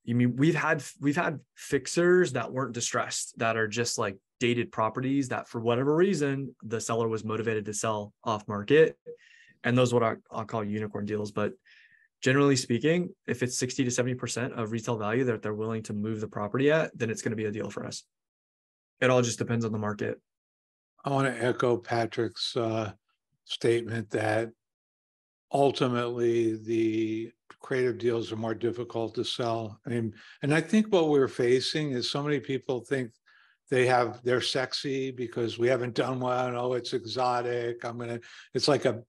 you mean we've had fixers that weren't distressed, that are just like dated properties that for whatever reason the seller was motivated to sell off market, and those are what I'll call unicorn deals. But generally speaking, if it's 60 to 70% of retail value that they're willing to move the property at, then it's going to be a deal for us. It all just depends on the market. I want to echo Patrick's statement that ultimately the creative deals are more difficult to sell. I mean, and I think what we're facing is so many people think they're sexy because we haven't done one. Oh, it's exotic. It's like a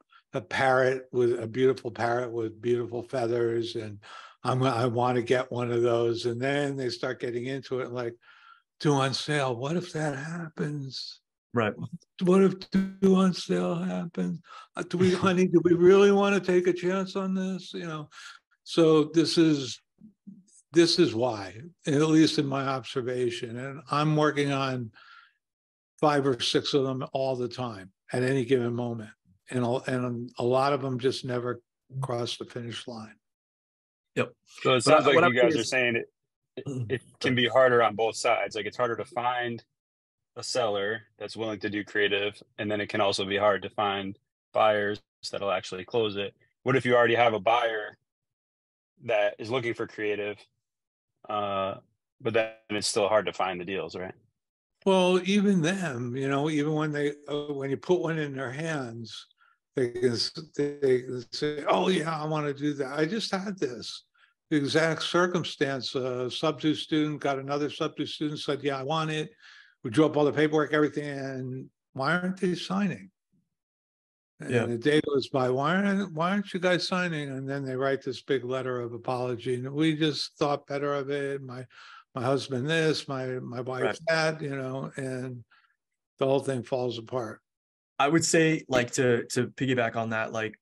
parrot with a beautiful parrot with beautiful feathers. And I want to get one of those. And then they start getting into it, like, due on sale. What if that happens? Right. What if due on sale happens? Do we really want to take a chance on this? So this is why, at least in my observation, and I'm working on 5 or 6 of them all the time at any given moment. And a lot of them just never cross the finish line. Yep. So it sounds like you guys are saying it can be harder on both sides. Like it's harder to find a seller that's willing to do creative, and then it can also be hard to find buyers that'll actually close it. What if you already have a buyer that is looking for creative, but then it's still hard to find the deals, right? Well, even them, even when you put one in their hands, they can say, "Oh yeah, I want to do that." I just had this exact circumstance. A sub-2 student got another sub-2 student, said, "Yeah, I want it." We drew up all the paperwork, everything, and why aren't they signing? Yeah. And the day goes by, why aren't you guys signing? And then they write this big letter of apology. And we just thought better of it. My husband this, my wife Right. that, and the whole thing falls apart. I would say, like, to piggyback on that, like,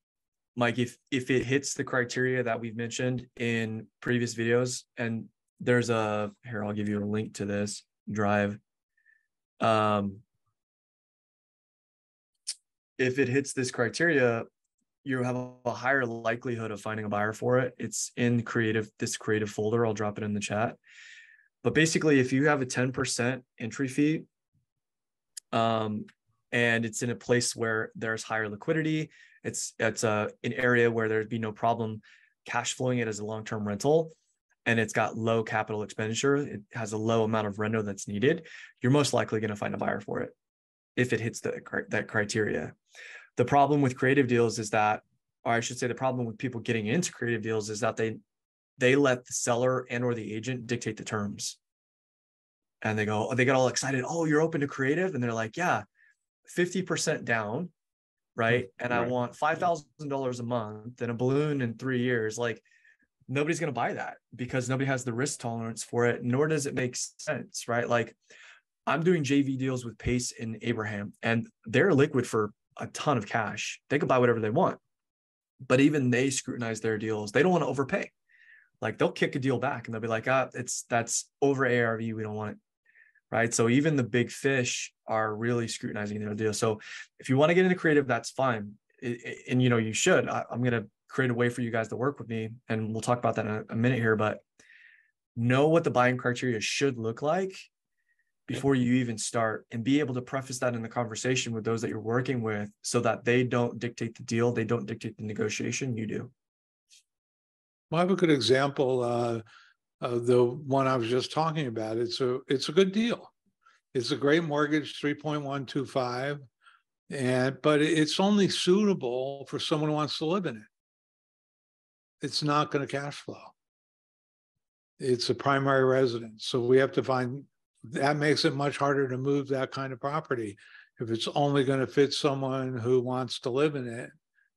Mike, if it hits the criteria that we've mentioned in previous videos, and there's here, I'll give you a link to this drive. If it hits this criteria, you have a higher likelihood of finding a buyer for it. It's in this creative folder. I'll drop it in the chat. But basically, if you have a 10% entry fee, and it's in a place where there's higher liquidity, it's an area where there'd be no problem cash flowing it as a long-term rental, and it's got low capital expenditure, it has a low amount of reno that's needed, you're most likely going to find a buyer for it if it hits that criteria. The problem with creative deals is that, or I should say the problem with people getting into creative deals is that they let the seller and or the agent dictate the terms. And they get all excited. Oh, you're open to creative? And they're like, yeah, 50% down, right? And I want $5,000 a month and a balloon in 3 years. Like, nobody's going to buy that because nobody has the risk tolerance for it, nor does it make sense, right? Like, I'm doing JV deals with Pace and Abraham, and they're liquid for a ton of cash. They could buy whatever they want, but even they scrutinize their deals. They don't want to overpay. Like, they'll kick a deal back and they'll be like, that's over ARV. We don't want it. Right. So even the big fish are really scrutinizing their deal. So if you want to get into creative, that's fine. And you should. I'm going to create a way for you guys to work with me, and we'll talk about that in a minute here, but know what the buying criteria should look like before you even start, and be able to preface that in the conversation with those that you're working with so that they don't dictate the deal. They don't dictate the negotiation. You do. Well, I have a good example. The one I was just talking about. It's a good deal. It's a great mortgage, 3.125, but it's only suitable for someone who wants to live in it. It's not going to cash flow. It's a primary residence, so we have to find. That makes it much harder to move that kind of property. If it's only going to fit someone who wants to live in it,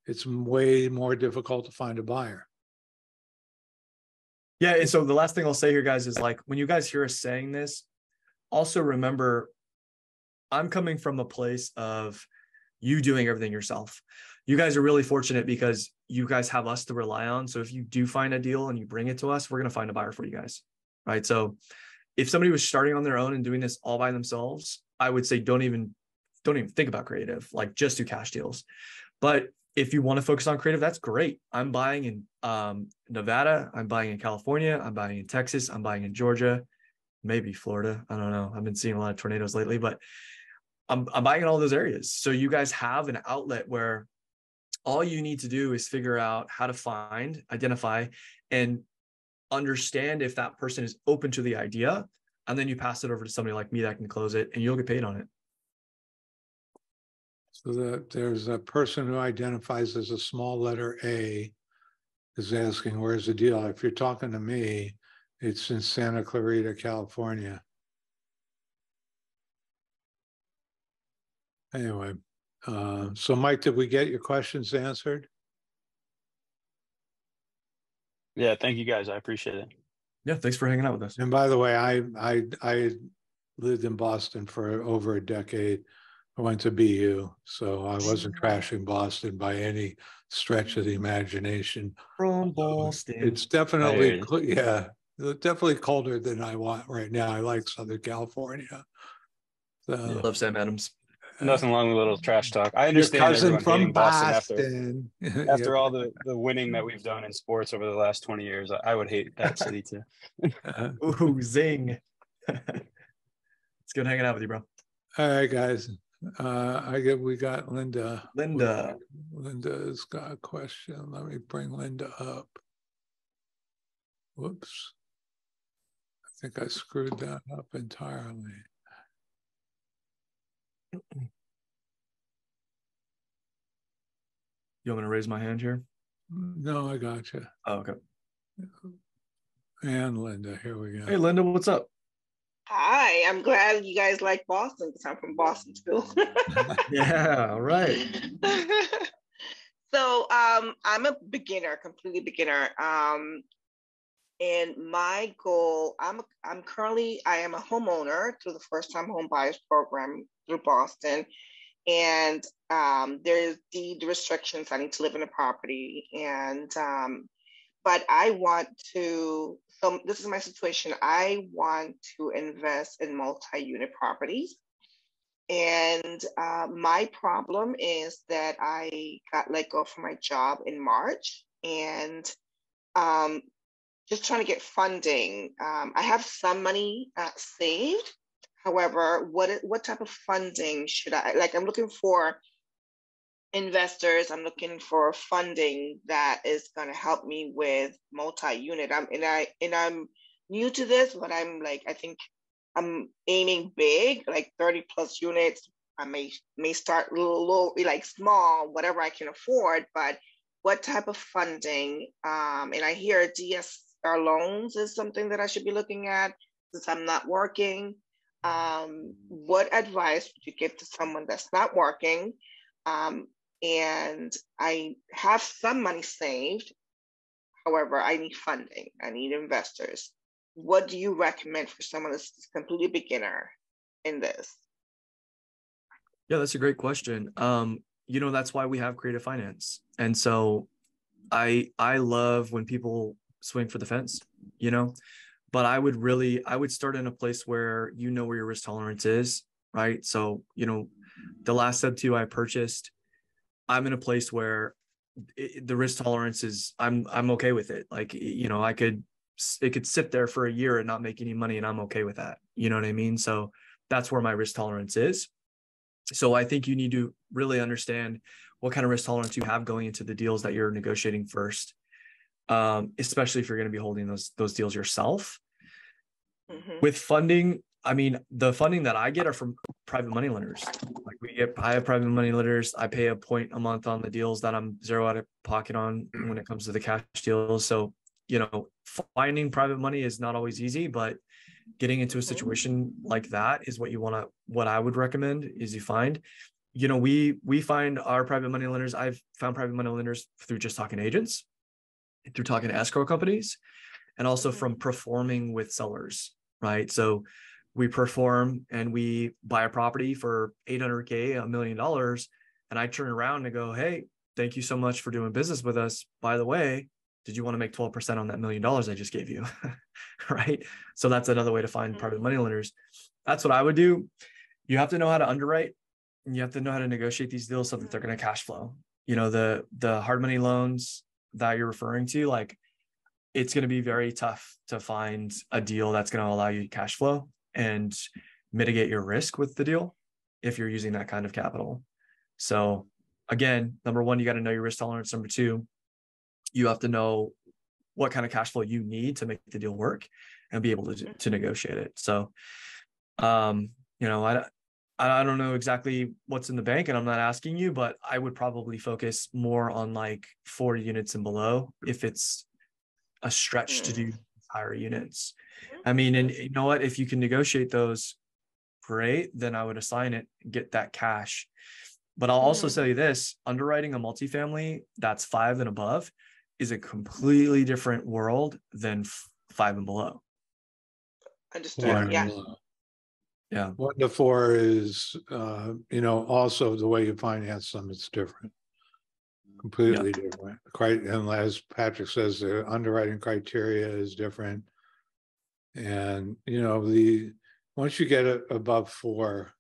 it's way more difficult to find a buyer. Yeah. And so the last thing I'll say here, guys, is like, when you guys hear us saying this, also remember, I'm coming from a place of you doing everything yourself. You guys are really fortunate because you guys have us to rely on. So if you do find a deal and you bring it to us, we're going to find a buyer for you guys. Right. So if somebody was starting on their own and doing this all by themselves, I would say don't even think about creative, like, just do cash deals. But if you want to focus on creative, that's great. I'm buying in Nevada. I'm buying in California. I'm buying in Texas. I'm buying in Georgia, maybe Florida. I don't know. I've been seeing a lot of tornadoes lately, but I'm buying in all those areas. So you guys have an outlet where all you need to do is figure out how to identify, and understand if that person is open to the idea. And then you pass it over to somebody like me that can close it, and you'll get paid on it. So that there's a person who identifies as a small letter A is asking, where's the deal? If you're talking to me, it's in Santa Clarita, California. Anyway, so Mike, did we get your questions answered? Yeah, thank you guys. I appreciate it. Yeah, thanks for hanging out with us. And by the way, I lived in Boston for over a decade. I went to BU, so I wasn't trashing Boston by any stretch of the imagination. From Boston. It's definitely, definitely colder than I want right now. I like Southern California. So, Yeah. Love Sam Adams. Nothing wrong with a little trash talk. I understand your cousin everyone from hating Boston Boston. after all the winning that we've done in sports over the last 20 years. I would hate that city too. Ooh, zing. It's good hanging out with you, bro. All right, guys. We got Linda. Linda's got a question. Let me bring Linda up. Whoops. I think I screwed that up entirely. You want me to raise my hand here? No, I got you. Oh, okay. And Linda, here we go. Hey, Linda, what's up? Hi, I'm glad you guys like Boston because I'm from Boston too. Yeah, all right. So I'm a beginner, completely beginner. And my goal, I am a homeowner through the first time home buyers program through Boston. And there's deed restrictions. I need to live in a property. And but I want to, so this is my situation. I want to invest in multi-unit properties. And my problem is that I got let go from my job in March, and just trying to get funding. I have some money saved. However, what type of funding should I, like, I'm looking for investors, I'm looking for funding that is going to help me with multi-unit. I'm new to this, but I'm like, I think I'm aiming big, like 30 plus units. I may start a little low, like small, whatever I can afford, but what type of funding? And I hear DSR loans is something that I should be looking at since I'm not working. What advice would you give to someone that's not working? And I have some money saved. However, I need funding. I need investors. What do you recommend for someone that's completely beginner in this? Yeah, that's a great question. That's why we have creative finance. And so I love when people swing for the fence, but I would start in a place where where your risk tolerance is, right? So, the last sub 2 I purchased, I'm in a place where the risk tolerance is, I'm okay with it. Like, it could sit there for a year and not make any money, and I'm okay with that. You know what I mean? So that's where my risk tolerance is. So I think you need to really understand what kind of risk tolerance you have going into the deals that you're negotiating first, especially if you're going to be holding those deals yourself. Mm-hmm. With funding, I mean, the funding that I get are from private money lenders. Like I have private money lenders. I pay a point a month on the deals that I'm zero out of pocket on when it comes to the cash deals. So, finding private money is not always easy, but getting into a situation like that is what I would recommend is you find, we find our private money lenders. I've found private money lenders through just talking to agents, through talking to escrow companies, and also from performing with sellers, right? So we perform and we buy a property for $800K, $1 million. And I turn around and go, hey, thank you so much for doing business with us. By the way, did you want to make 12% on that $1 million I just gave you? Right. So that's another way to find private money lenders. That's what I would do. You have to know how to underwrite, and you have to know how to negotiate these deals so that they're going to cash flow. The hard money loans that you're referring to, like, it's going to be very tough to find a deal that's going to allow you cash flow and mitigate your risk with the deal if you're using that kind of capital. So again, number one, you got to know your risk tolerance. Number two, you have to know what kind of cash flow you need to make the deal work and be able to negotiate it. So, I don't know exactly what's in the bank, and I'm not asking you, but I would probably focus more on like 40 units and below if it's a stretch to do higher units. I mean, and you know what, if you can negotiate those, great, then I would assign it and get that cash. But I'll also tell you this, underwriting a multifamily that's 5 and above is a completely different world than 5 and below. Understood. Yeah. Yeah. 1 to 4 is, also the way you finance them, it's different. Completely different. And as Patrick says, the underwriting criteria is different. And, once you get it above 4,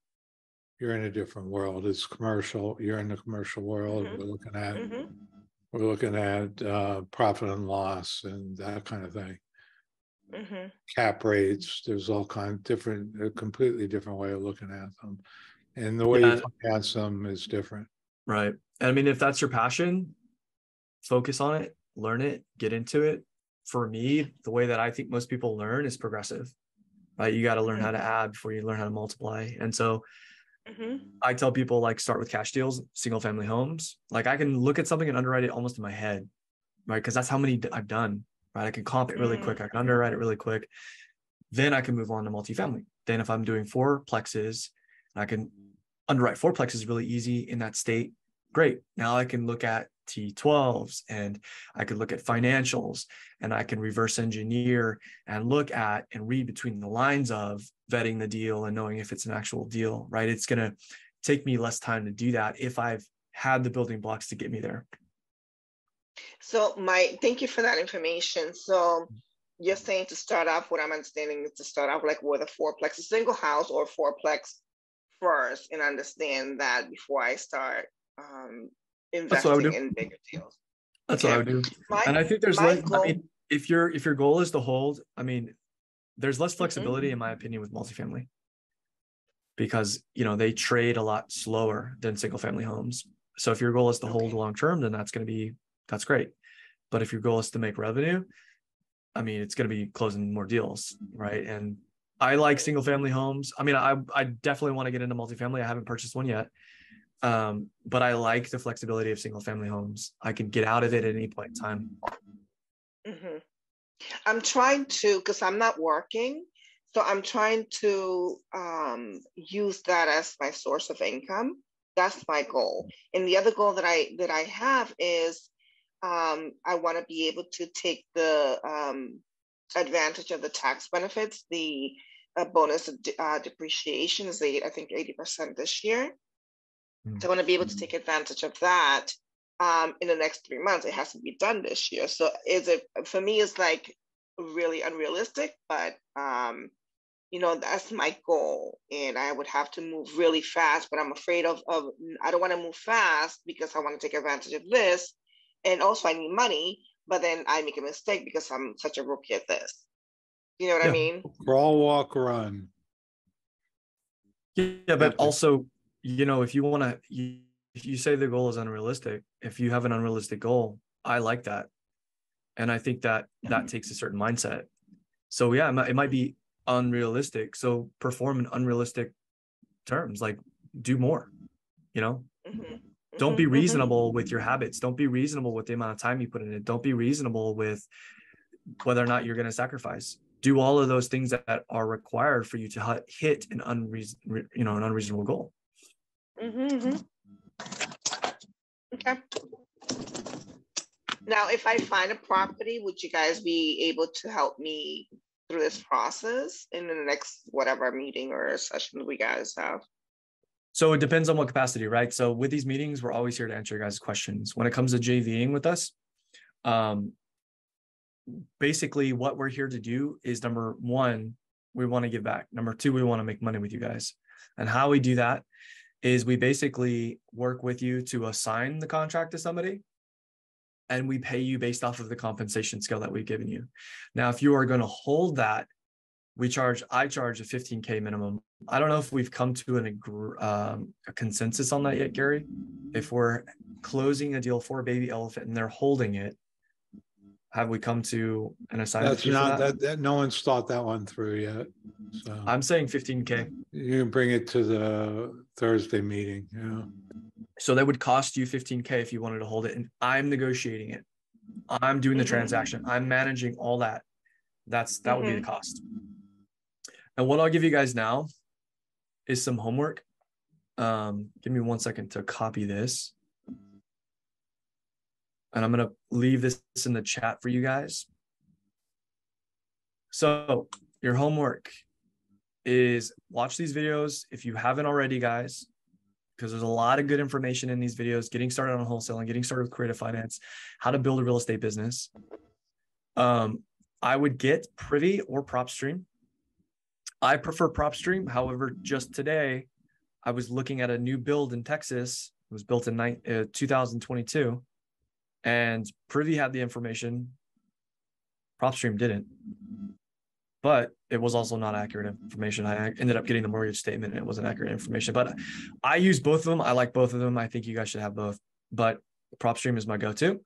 you're in a different world. It's commercial. You're in the commercial world. We're looking at profit and loss and that kind of thing. Cap rates. There's all kinds of different, a completely different way of looking at them. And the way you finance them is different. Right. And I mean, if that's your passion, focus on it, learn it, get into it. For me, the way that I think most people learn is progressive, right? You got to learn how to add before you learn how to multiply. And so I tell people, like, start with cash deals, single family homes. Like, I can look at something and underwrite it almost in my head, right? Because that's how many I've done, right? I can comp it really quick. I can underwrite it really quick. then I can move on to multifamily. Then if I'm doing fourplexes, I can underwrite fourplexes really easy in that state. Great. Now I can look at T12s and I could look at financials and I can reverse engineer and look at and read between the lines of vetting the deal and knowing if it's an actual deal, right? It's going to take me less time to do that if I've had the building blocks to get me there. So thank you for that information. So you're saying to start off, what I'm understanding is to start off like with a fourplex, a single house or fourplex first, and understand that before I start investing in bigger deals. That's what I would do. And I think there's less, I mean, if your goal is to hold, I mean, there's less flexibility in my opinion with multifamily, because they trade a lot slower than single family homes. So if your goal is to hold long term, then that's great. But if your goal is to make revenue, I mean, it's going to be closing more deals, right? And I like single family homes. I mean, I definitely want to get into multifamily. I haven't purchased one yet. But I like the flexibility of single family homes. I can get out of it at any point in time. Mm-hmm. I'm trying to, because I'm not working, so I'm trying to use that as my source of income. That's my goal. And the other goal that I have is I want to be able to take the advantage of the tax benefits. The bonus depreciation is I think 80% this year. So I want to be able to take advantage of that in the next 3 months. It has to be done this year. So for me, it's like really unrealistic, but that's my goal. And I would have to move really fast, but I'm afraid of I don't want to move fast because I want to take advantage of this. And also I need money, but then I make a mistake because I'm such a rookie at this. You know what I mean? Crawl, walk, run. Yeah, but also, if you want to, if you say the goal is unrealistic, if you have an unrealistic goal, I like that. And I think that takes a certain mindset. So yeah, it might be unrealistic. So perform in unrealistic terms, like do more, Don't be reasonable with your habits. Don't be reasonable with the amount of time you put in it. Don't be reasonable with whether or not you're going to sacrifice. Do all of those things that are required for you to hit an unreasonable goal. Mm-hmm. Okay. Now, if I find a property, would you guys be able to help me through this process in the next whatever meeting or session we guys have? So it depends on what capacity, right? So with these meetings, we're always here to answer your guys' questions. When it comes to JVing with us, basically what we're here to do is, number one, we want to give back. Number two, we want to make money with you guys. And how we do that is we basically work with you to assign the contract to somebody, and we pay you based off of the compensation scale that we've given you. Now, if you are going to hold that, I charge a $15K minimum. I don't know if we've come to a consensus on that yet, Gary. If we're closing a deal for Baby Elephant and they're holding it, have we come to an assignment? That's not that no one's thought that one through yet. So I'm saying 15K. You can bring it to the Thursday meeting. Yeah. So that would cost you 15K if you wanted to hold it, and I'm negotiating it. I'm doing the transaction. I'm managing all that. That would be the cost. And what I'll give you guys now is some homework. Give me 1 second to copy this. And I'm going to leave this in the chat for you guys. So your homework is watch these videos if you haven't already, guys, because there's a lot of good information in these videos, getting started on wholesaling, getting started with creative finance, how to build a real estate business. I would get Privy or PropStream. I prefer PropStream. However, just today, I was looking at a new build in Texas. It was built in 2022. And Privy had the information. PropStream didn't. But it was also not accurate information. I ended up getting the mortgage statement and it wasn't accurate information. But I use both of them. I like both of them. I think you guys should have both. But PropStream is my go-to.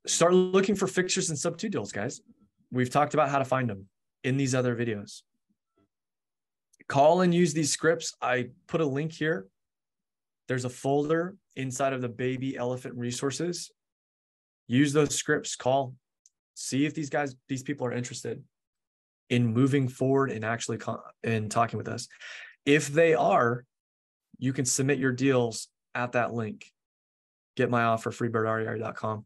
Start looking for fixtures and sub-2 deals, guys. We've talked about how to find them in these other videos. Call and use these scripts. I put a link here. There's a folder inside of the Baby Elephant resources. Use those scripts. Call. See if these people are interested. in moving forward and actually in talking with us. If they are, you can submit your deals at that link. Get my offer, freebirdrei.com.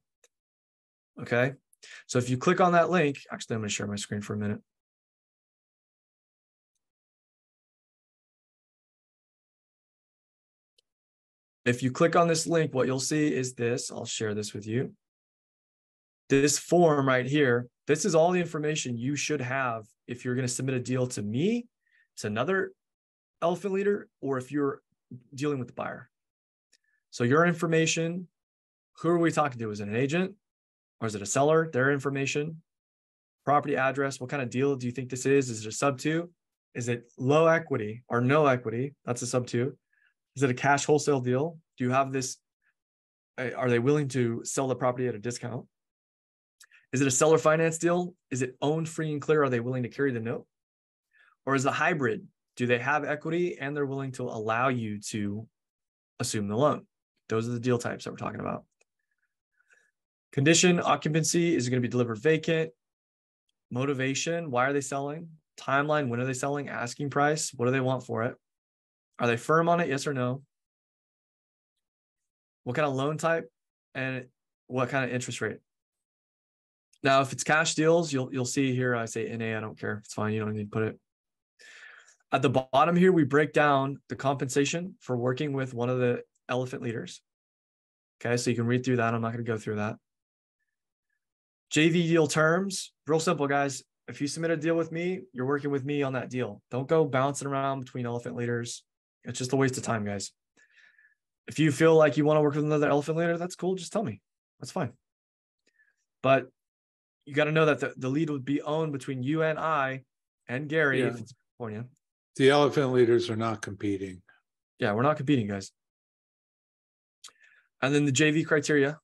Okay. So if you click on that link, actually, I'm going to share my screen for a minute. If you click on this link, what you'll see is this. I'll share this with you. This form right here, this is all the information you should have if you're going to submit a deal to me, to another elephant leader, or if you're dealing with the buyer. So your information, who are we talking to? Is it an agent or is it a seller? Their information, property address, what kind of deal do you think this is? Is it a sub 2? Is it low equity or no equity? That's a sub 2. Is it a cash wholesale deal? Do you have this? Are they willing to sell the property at a discount? Is it a seller finance deal? Is it owned free and clear? Are they willing to carry the note? Or is it a hybrid? Do they have equity and they're willing to allow you to assume the loan? Those are the deal types that we're talking about. Condition, occupancy, is it going to be delivered vacant? Motivation, why are they selling? Timeline, when are they selling? Asking price, what do they want for it? Are they firm on it, yes or no? What kind of loan type and what kind of interest rate? Now, if it's cash deals, you'll see here, I say NA, I don't care. It's fine, you don't need to put it. At the bottom here, we break down the compensation for working with one of the elephant leaders. Okay, so you can read through that. I'm not going to go through that. JV deal terms, real simple, guys. If you submit a deal with me, you're working with me on that deal. Don't go bouncing around between elephant leaders. It's just a waste of time, guys. If you feel like you want to work with another elephant leader, that's cool. Just tell me. That's fine. But you got to know that the lead would be owned between you and I and Gary, if it's California. The elephant leaders are not competing. Yeah, we're not competing, guys. And then the JV criteria.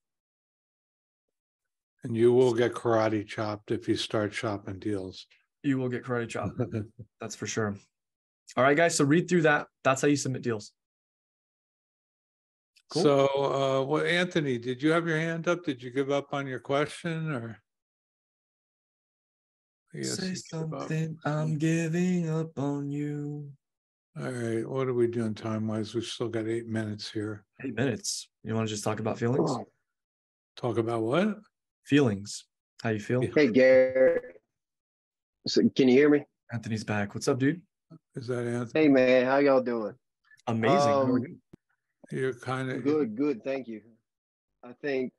And you will get karate chopped if you start shopping deals. You will get karate chopped. That's for sure. All right, guys. So read through that. That's how you submit deals. Cool. So, well, Anthony, did you have your hand up? Did you give up on your question or? Say something, I'm giving up on you. All right, what are we doing time-wise? We've still got 8 minutes here. 8 minutes. You want to just talk about feelings? Talk about what? Feelings. How you feel? Hey, Gary. So, can you hear me? Anthony's back. What's up, dude? Is that Anthony? Hey, man. How y'all doing? Amazing. How are you? You're kind of good. Thank you. I think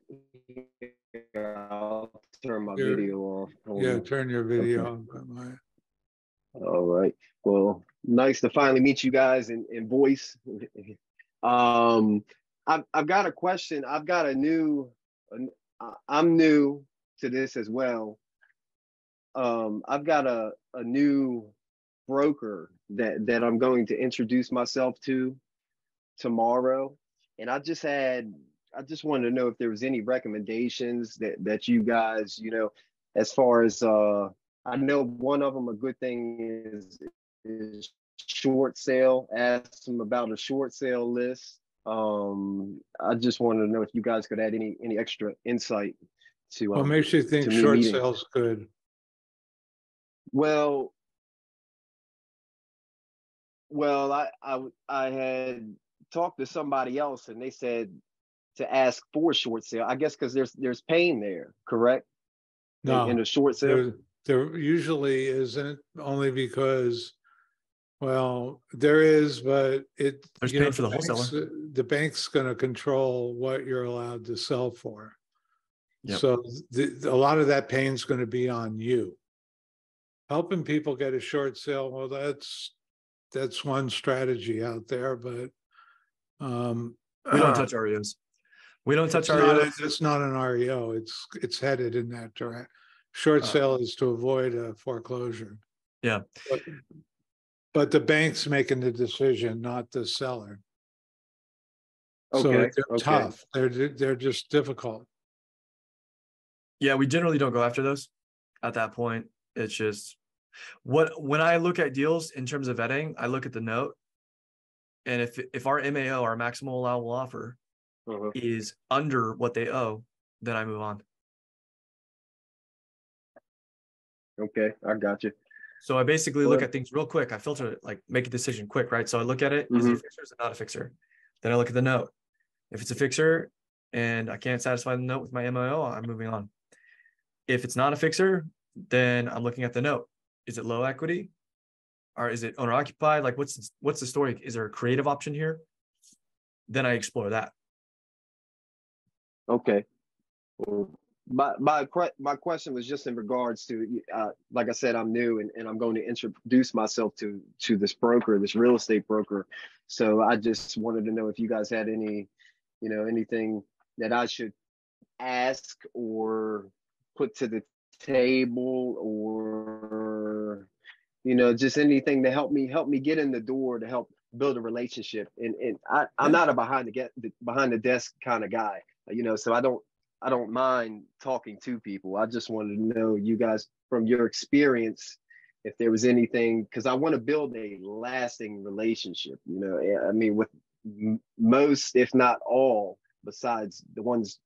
I'll turn my video off. Yeah, turn your video off. All right. Well, nice to finally meet you guys in voice. I've got a question. I've got I'm new to this as well. I've got a new broker that I'm going to introduce myself to tomorrow, and I just wanted to know if there was any recommendations that you guys, as far as I know one of them, a good thing is short sale. Ask them about a short sale list. I just wanted to know if you guys could add any extra insight to. What makes you think short sale's good? Well, I had talked to somebody else and they said to ask for short sale. I guess because there's pain there, correct? No, in a short sale. There usually isn't, only because, well, there is, but there's pain for the wholesaler. The bank's going to control what you're allowed to sell for. Yep. So a lot of that pain's going to be on you. Helping people get a short sale, well, that's one strategy out there, but we don't touch REOs. We don't touch REOs. It's not an REO. It's headed in that direction. Short sale is to avoid a foreclosure. Yeah. But the bank's making the decision, not the seller. Okay. So they're tough. They're just difficult. Yeah, we generally don't go after those at that point. It's just when I look at deals in terms of vetting, I look at the note. And if our MAO, our maximum allowable offer, is under what they owe, then I move on. Okay, I got you. So I basically look at things real quick. I filter it, like make a decision quick, right? So I look at it, is it a fixer or is it not a fixer? Then I look at the note. If it's a fixer and I can't satisfy the note with my MIO, I'm moving on. If it's not a fixer, then I'm looking at the note. Is it low equity? Or is it owner occupied? Like what's the story? Is there a creative option here? Then I explore that. Okay. Well, my question was just in regards to, like I said, I'm new and I'm going to introduce myself to this broker, this real estate broker. So I just wanted to know if you guys had any, anything that I should ask or put to the table, or just anything to help me get in the door to help build a relationship. And I'm not a behind the desk kind of guy, so I don't mind talking to people. I just wanted to know, you guys, from your experience, if there was anything, because I want to build a lasting relationship. I mean, with most, if not all, besides the ones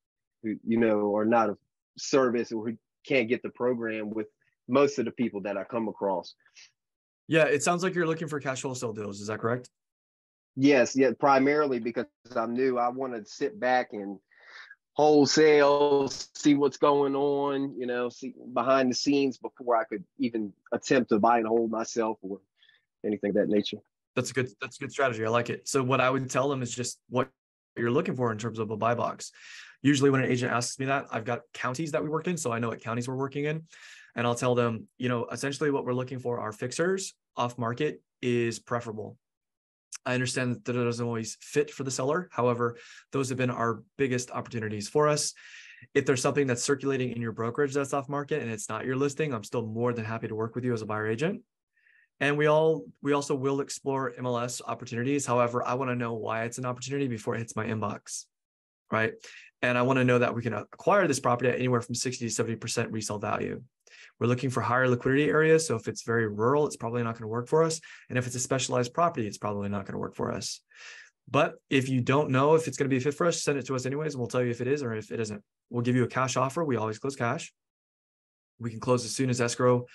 who are not of service or who can't get the program, with most of the people that I come across. Yeah, it sounds like you're looking for cash wholesale deals. Is that correct? Yes, yeah, primarily because I'm new. I want to sit back and wholesale, see what's going on, see behind the scenes before I could even attempt to buy and hold myself or anything of that nature. That's a good strategy. I like it. So what I would tell them is just what you're looking for in terms of a buy box. Usually when an agent asks me that, I've got counties that we worked in, so I know what counties we're working in. And I'll tell them, essentially what we're looking for are fixers. Off market is preferable. I understand that it doesn't always fit for the seller. However, those have been our biggest opportunities for us. If there's something that's circulating in your brokerage that's off market and it's not your listing, I'm still more than happy to work with you as a buyer agent. And we also will explore MLS opportunities. However, I want to know why it's an opportunity before it hits my inbox, right? And I want to know that we can acquire this property at anywhere from 60 to 70% resale value. We're looking for higher liquidity areas. So if it's very rural, it's probably not going to work for us. And if it's a specialized property, it's probably not going to work for us. But if you don't know if it's going to be a fit for us, send it to us anyways, and we'll tell you if it is or if it isn't. We'll give you a cash offer. We always close cash. We can close as soon as escrow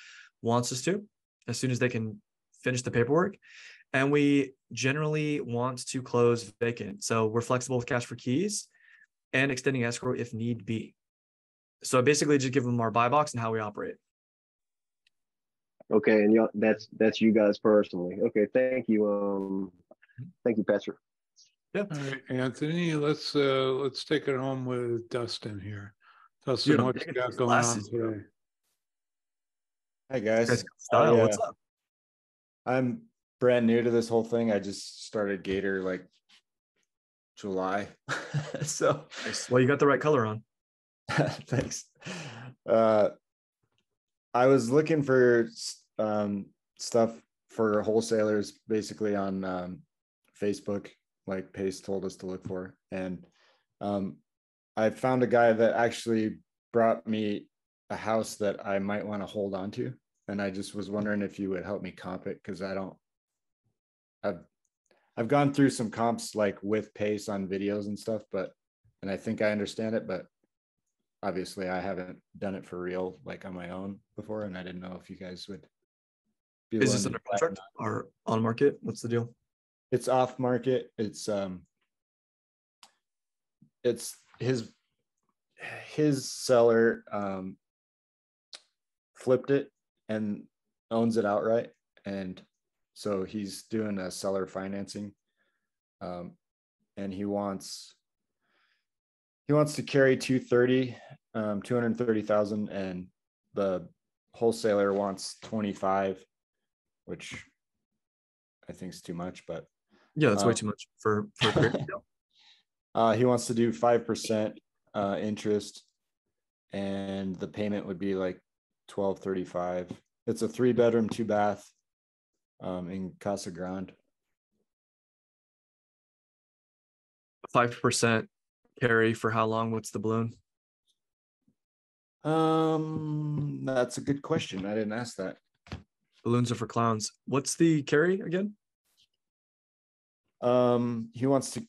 wants us to, as soon as they can finish the paperwork. And we generally want to close vacant. So we're flexible with cash for keys and extending escrow if need be. So basically just give them our buy box and how we operate. Okay, and that's you guys personally. Okay, thank you. Thank you, Patrick. Yeah. All right, Anthony, let's take it home with Dustin here. Dustin, Dude, what's got going on today? Hi guys. Style, what's up? I'm brand new to this whole thing. I just started Gator like July. So well, you got the right color on. Thanks. I was looking for stuff for wholesalers basically on Facebook, like Pace told us to look for. And I found a guy that actually brought me a house that I might want to hold on to. And I just was wondering if you would help me comp it, because I've gone through some comps like with Pace on videos and stuff, and I think I understand it, but obviously I haven't done it for real, like on my own before. And I didn't know if you guys would be. Is this under contract or on market? What's the deal? It's off market. It's his seller flipped it and owns it outright, and so he's doing a seller financing, and he wants to carry 230,000, and the wholesaler wants 25, which I think is too much, but yeah, that's way too much for a great deal. He wants to do 5% interest, and the payment would be like $1,235. It's a 3-bedroom, 2-bath in Casa Grande. 5% carry for how long? What's the balloon? That's a good question. I didn't ask that. Balloons are for clowns. What's the carry again? He wants to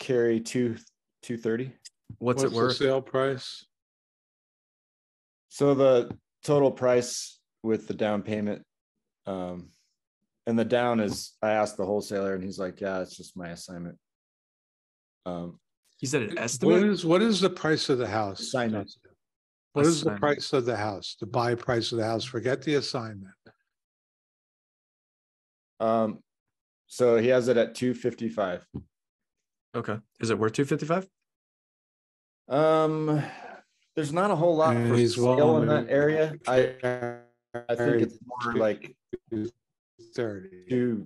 carry 230. What's it worth? The sale price? So the total price with the down payment And the down is, I asked the wholesaler and he's like, yeah, it's just my assignment. He said an What estimate. what is the price of the house? Assignment. What is the Assignment. price of the house, the buy price of the house? Forget the assignment. So he has it at 255. Okay. Is it worth 255? There's not a whole lot And for he's sale willing in to that area. I think it's more like 30.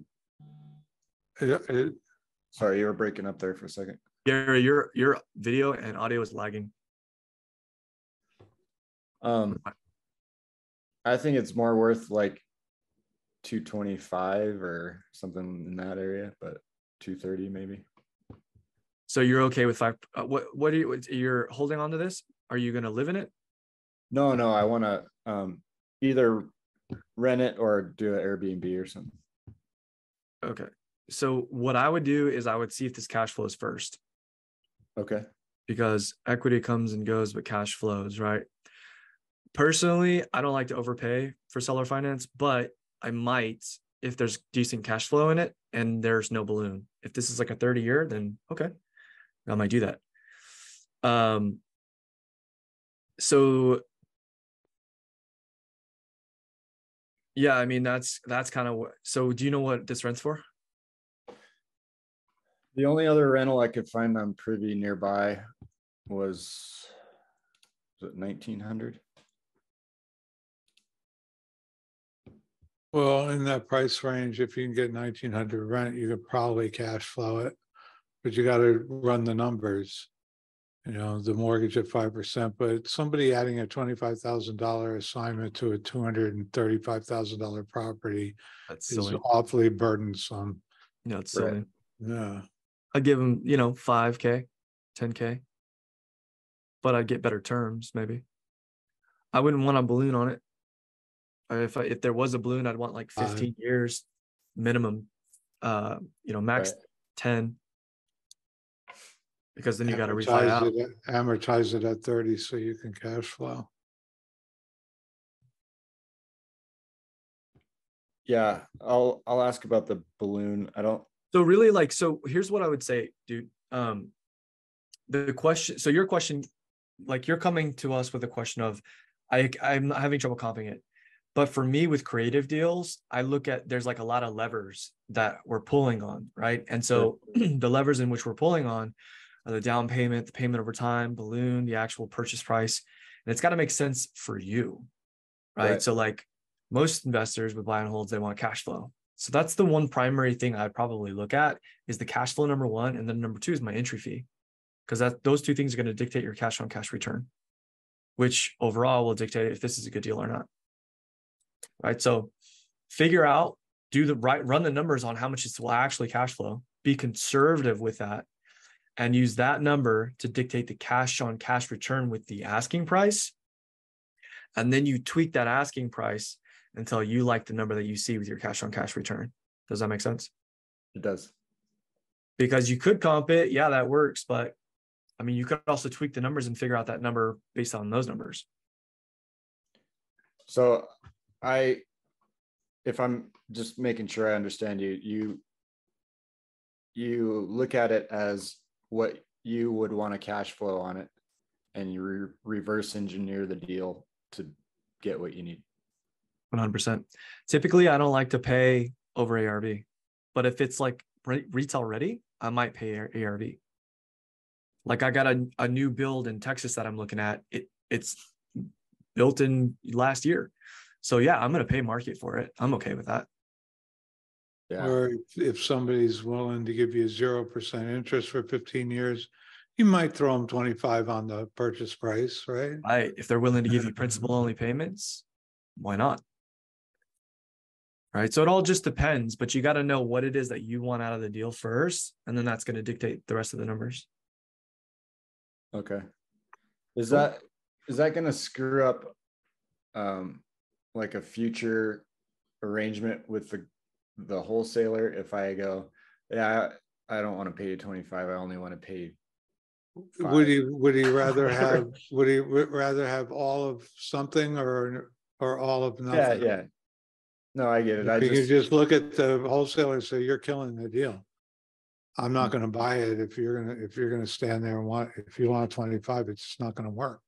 Sorry, you were breaking up there for a second. Gary, your video and audio is lagging. I think it's more worth like 225 or something in that area, but 230 maybe. So you're okay with 5? What are you're holding on to this? Are you going to live in it? No, I want to either rent it or do an Airbnb or something. Okay. So what I would do is I would see if this cash flows first. Okay. Because equity comes and goes, but cash flows, right? Personally, I don't like to overpay for seller finance, but I might if there's decent cash flow in it and there's no balloon. If this is like a 30-year, then okay, I might do that. So yeah, I mean, that's kind of what, so do you know what this rents for? The only other rental I could find on Privy nearby was it 1900? Well, in that price range, if you can get 1900 rent, you could probably cash flow it, but you got to run the numbers. You know, the mortgage at 5%, but somebody adding a $25,000 assignment to a $235,000 property That's is silly. awfully burdensome. Yeah, it's silly. Right. Yeah. I'd give them, 5K, 10K, but I'd get better terms. Maybe I wouldn't want a balloon on it. If there was a balloon, I'd want like 15 years minimum, max Right. 10, because then you got to refi out. Amortize it at 30 so you can cash flow. Yeah, I'll ask about the balloon. I don't. So really, so here's what I would say, dude. The question. So your question, like you're coming to us with a question of, I'm not having trouble comping it. But for me with creative deals, I look at, there's like a lot of levers that we're pulling on, right? And so the levers in which we're pulling on are the down payment, the payment over time, balloon, the actual purchase price. And it's got to make sense for you, right? So like most investors with buy and holds, they want cash flow. So that's the one primary thing I'd probably look at is the cash flow, number one. And then number two is my entry fee, because those two things are going to dictate your cash on cash return, which overall will dictate if this is a good deal or not. Right. So figure out, run the numbers on how much it will actually cash flow, be conservative with that, and use that number to dictate the cash on cash return with the asking price. And then you tweak that asking price until you like the number that you see with your cash on cash return. Does that make sense? It does. Because you could comp it. Yeah, that works. But I mean, you could also tweak the numbers and figure out that number based on those numbers. So if I'm just making sure I understand you look at it as what you would want to cash flow on it, and you reverse engineer the deal to get what you need. 100%. Typically, I don't like to pay over ARV, but if it's like retail ready, I might pay ARV. Like I got a new build in Texas that I'm looking at. It's built in last year. So yeah, I'm going to pay market for it. I'm okay with that. Yeah. Or if somebody's willing to give you 0% interest for 15 years, you might throw them 25 on the purchase price, right? If they're willing to give you principal only payments, why not? Right. So it all just depends, but you got to know what it is that you want out of the deal first. And then that's going to dictate the rest of the numbers. Okay. Is that going to screw up like a future arrangement with the wholesaler if I go, yeah, I don't want to pay you 25, I only want to pay 5. Would he rather have all of something or all of nothing? Yeah. No, I get it. I You can just, just look at the wholesaler and say, you're killing the deal. I'm not gonna buy it if you're gonna stand there and if you want 25, it's just not gonna work.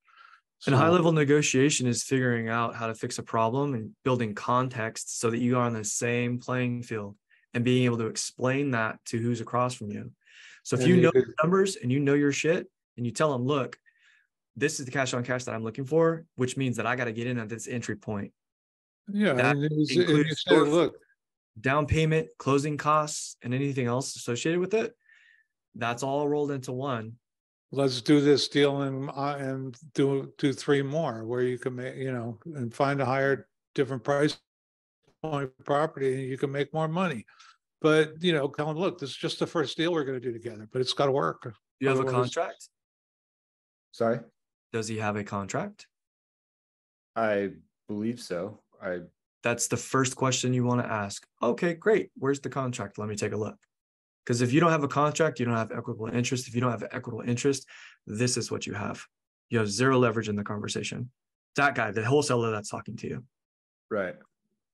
And So- high level negotiation is figuring out how to fix a problem and building context so that you are on the same playing field and being able to explain that to who's across from you. So if And you you know could- your numbers and you know your shit and you tell them, look, this is the cash on cash that I'm looking for, which means that I got to get in at this entry point. Yeah, That and you includes say, your look, down payment, closing costs, and anything else associated with it. That's all rolled into one. let's do this deal and do 3 more where you can make, and find a higher, different price point property and you can make more money. But, tell them, look, this is just the first deal we're going to do together, but it's got to work. You have a Otherwise- contract? sorry, Does he have a contract? I believe so. That's the first question you want to ask. Okay, great. Where's the contract? Let me take a look. Because if you don't have a contract, you don't have equitable interest. If you don't have equitable interest, this is what you have. You have zero leverage in the conversation. That guy, the wholesaler that's talking to you. Right.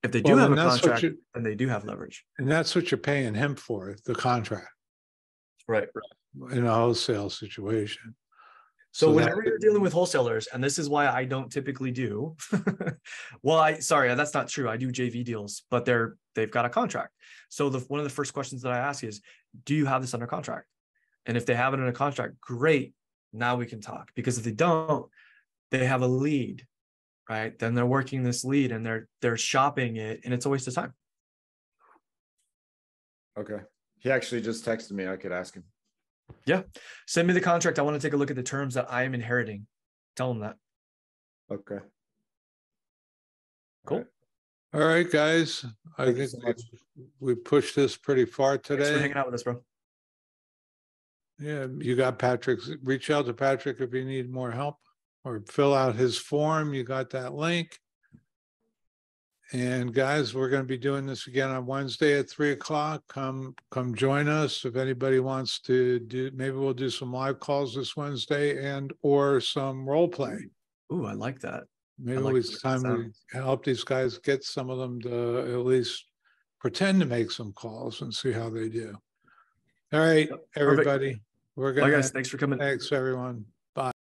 If they do Well, have a then that's what contract, then they do have leverage. And that's what you're paying him for, the contract Right. in a wholesale situation. So So whenever that- you're dealing with wholesalers, and this is why I don't typically do, sorry, that's not true. I do JV deals, but they've got a contract. So one of the first questions that I ask is, do you have this under contract? And if they have it under contract, great. Now we can talk. Because if they don't, they have a lead, right? Then they're working this lead and they're shopping it, and it's a waste of time. Okay. He actually just texted me. I could ask him. Yeah. Send me the contract. I want to take a look at the terms that I am inheriting. Tell them that. Okay. Cool. All right, guys, I Thank you think so much. we pushed this pretty far Thanks for today. hanging out with us, bro. Yeah, you got Patrick's, reach out to Patrick if you need more help or fill out his form. You got that link. And guys, we're going to be doing this again on Wednesday at 3:00. Come join us. If anybody wants to do, maybe we'll do some live calls this Wednesday or some role play. Ooh, I like that. Maybe like it's the way that time we sounds. help these guys, get some of them to at least pretend to make some calls and see how they do. All right, everybody, we're Bye, gonna, guys. Thanks for coming. thanks, everyone.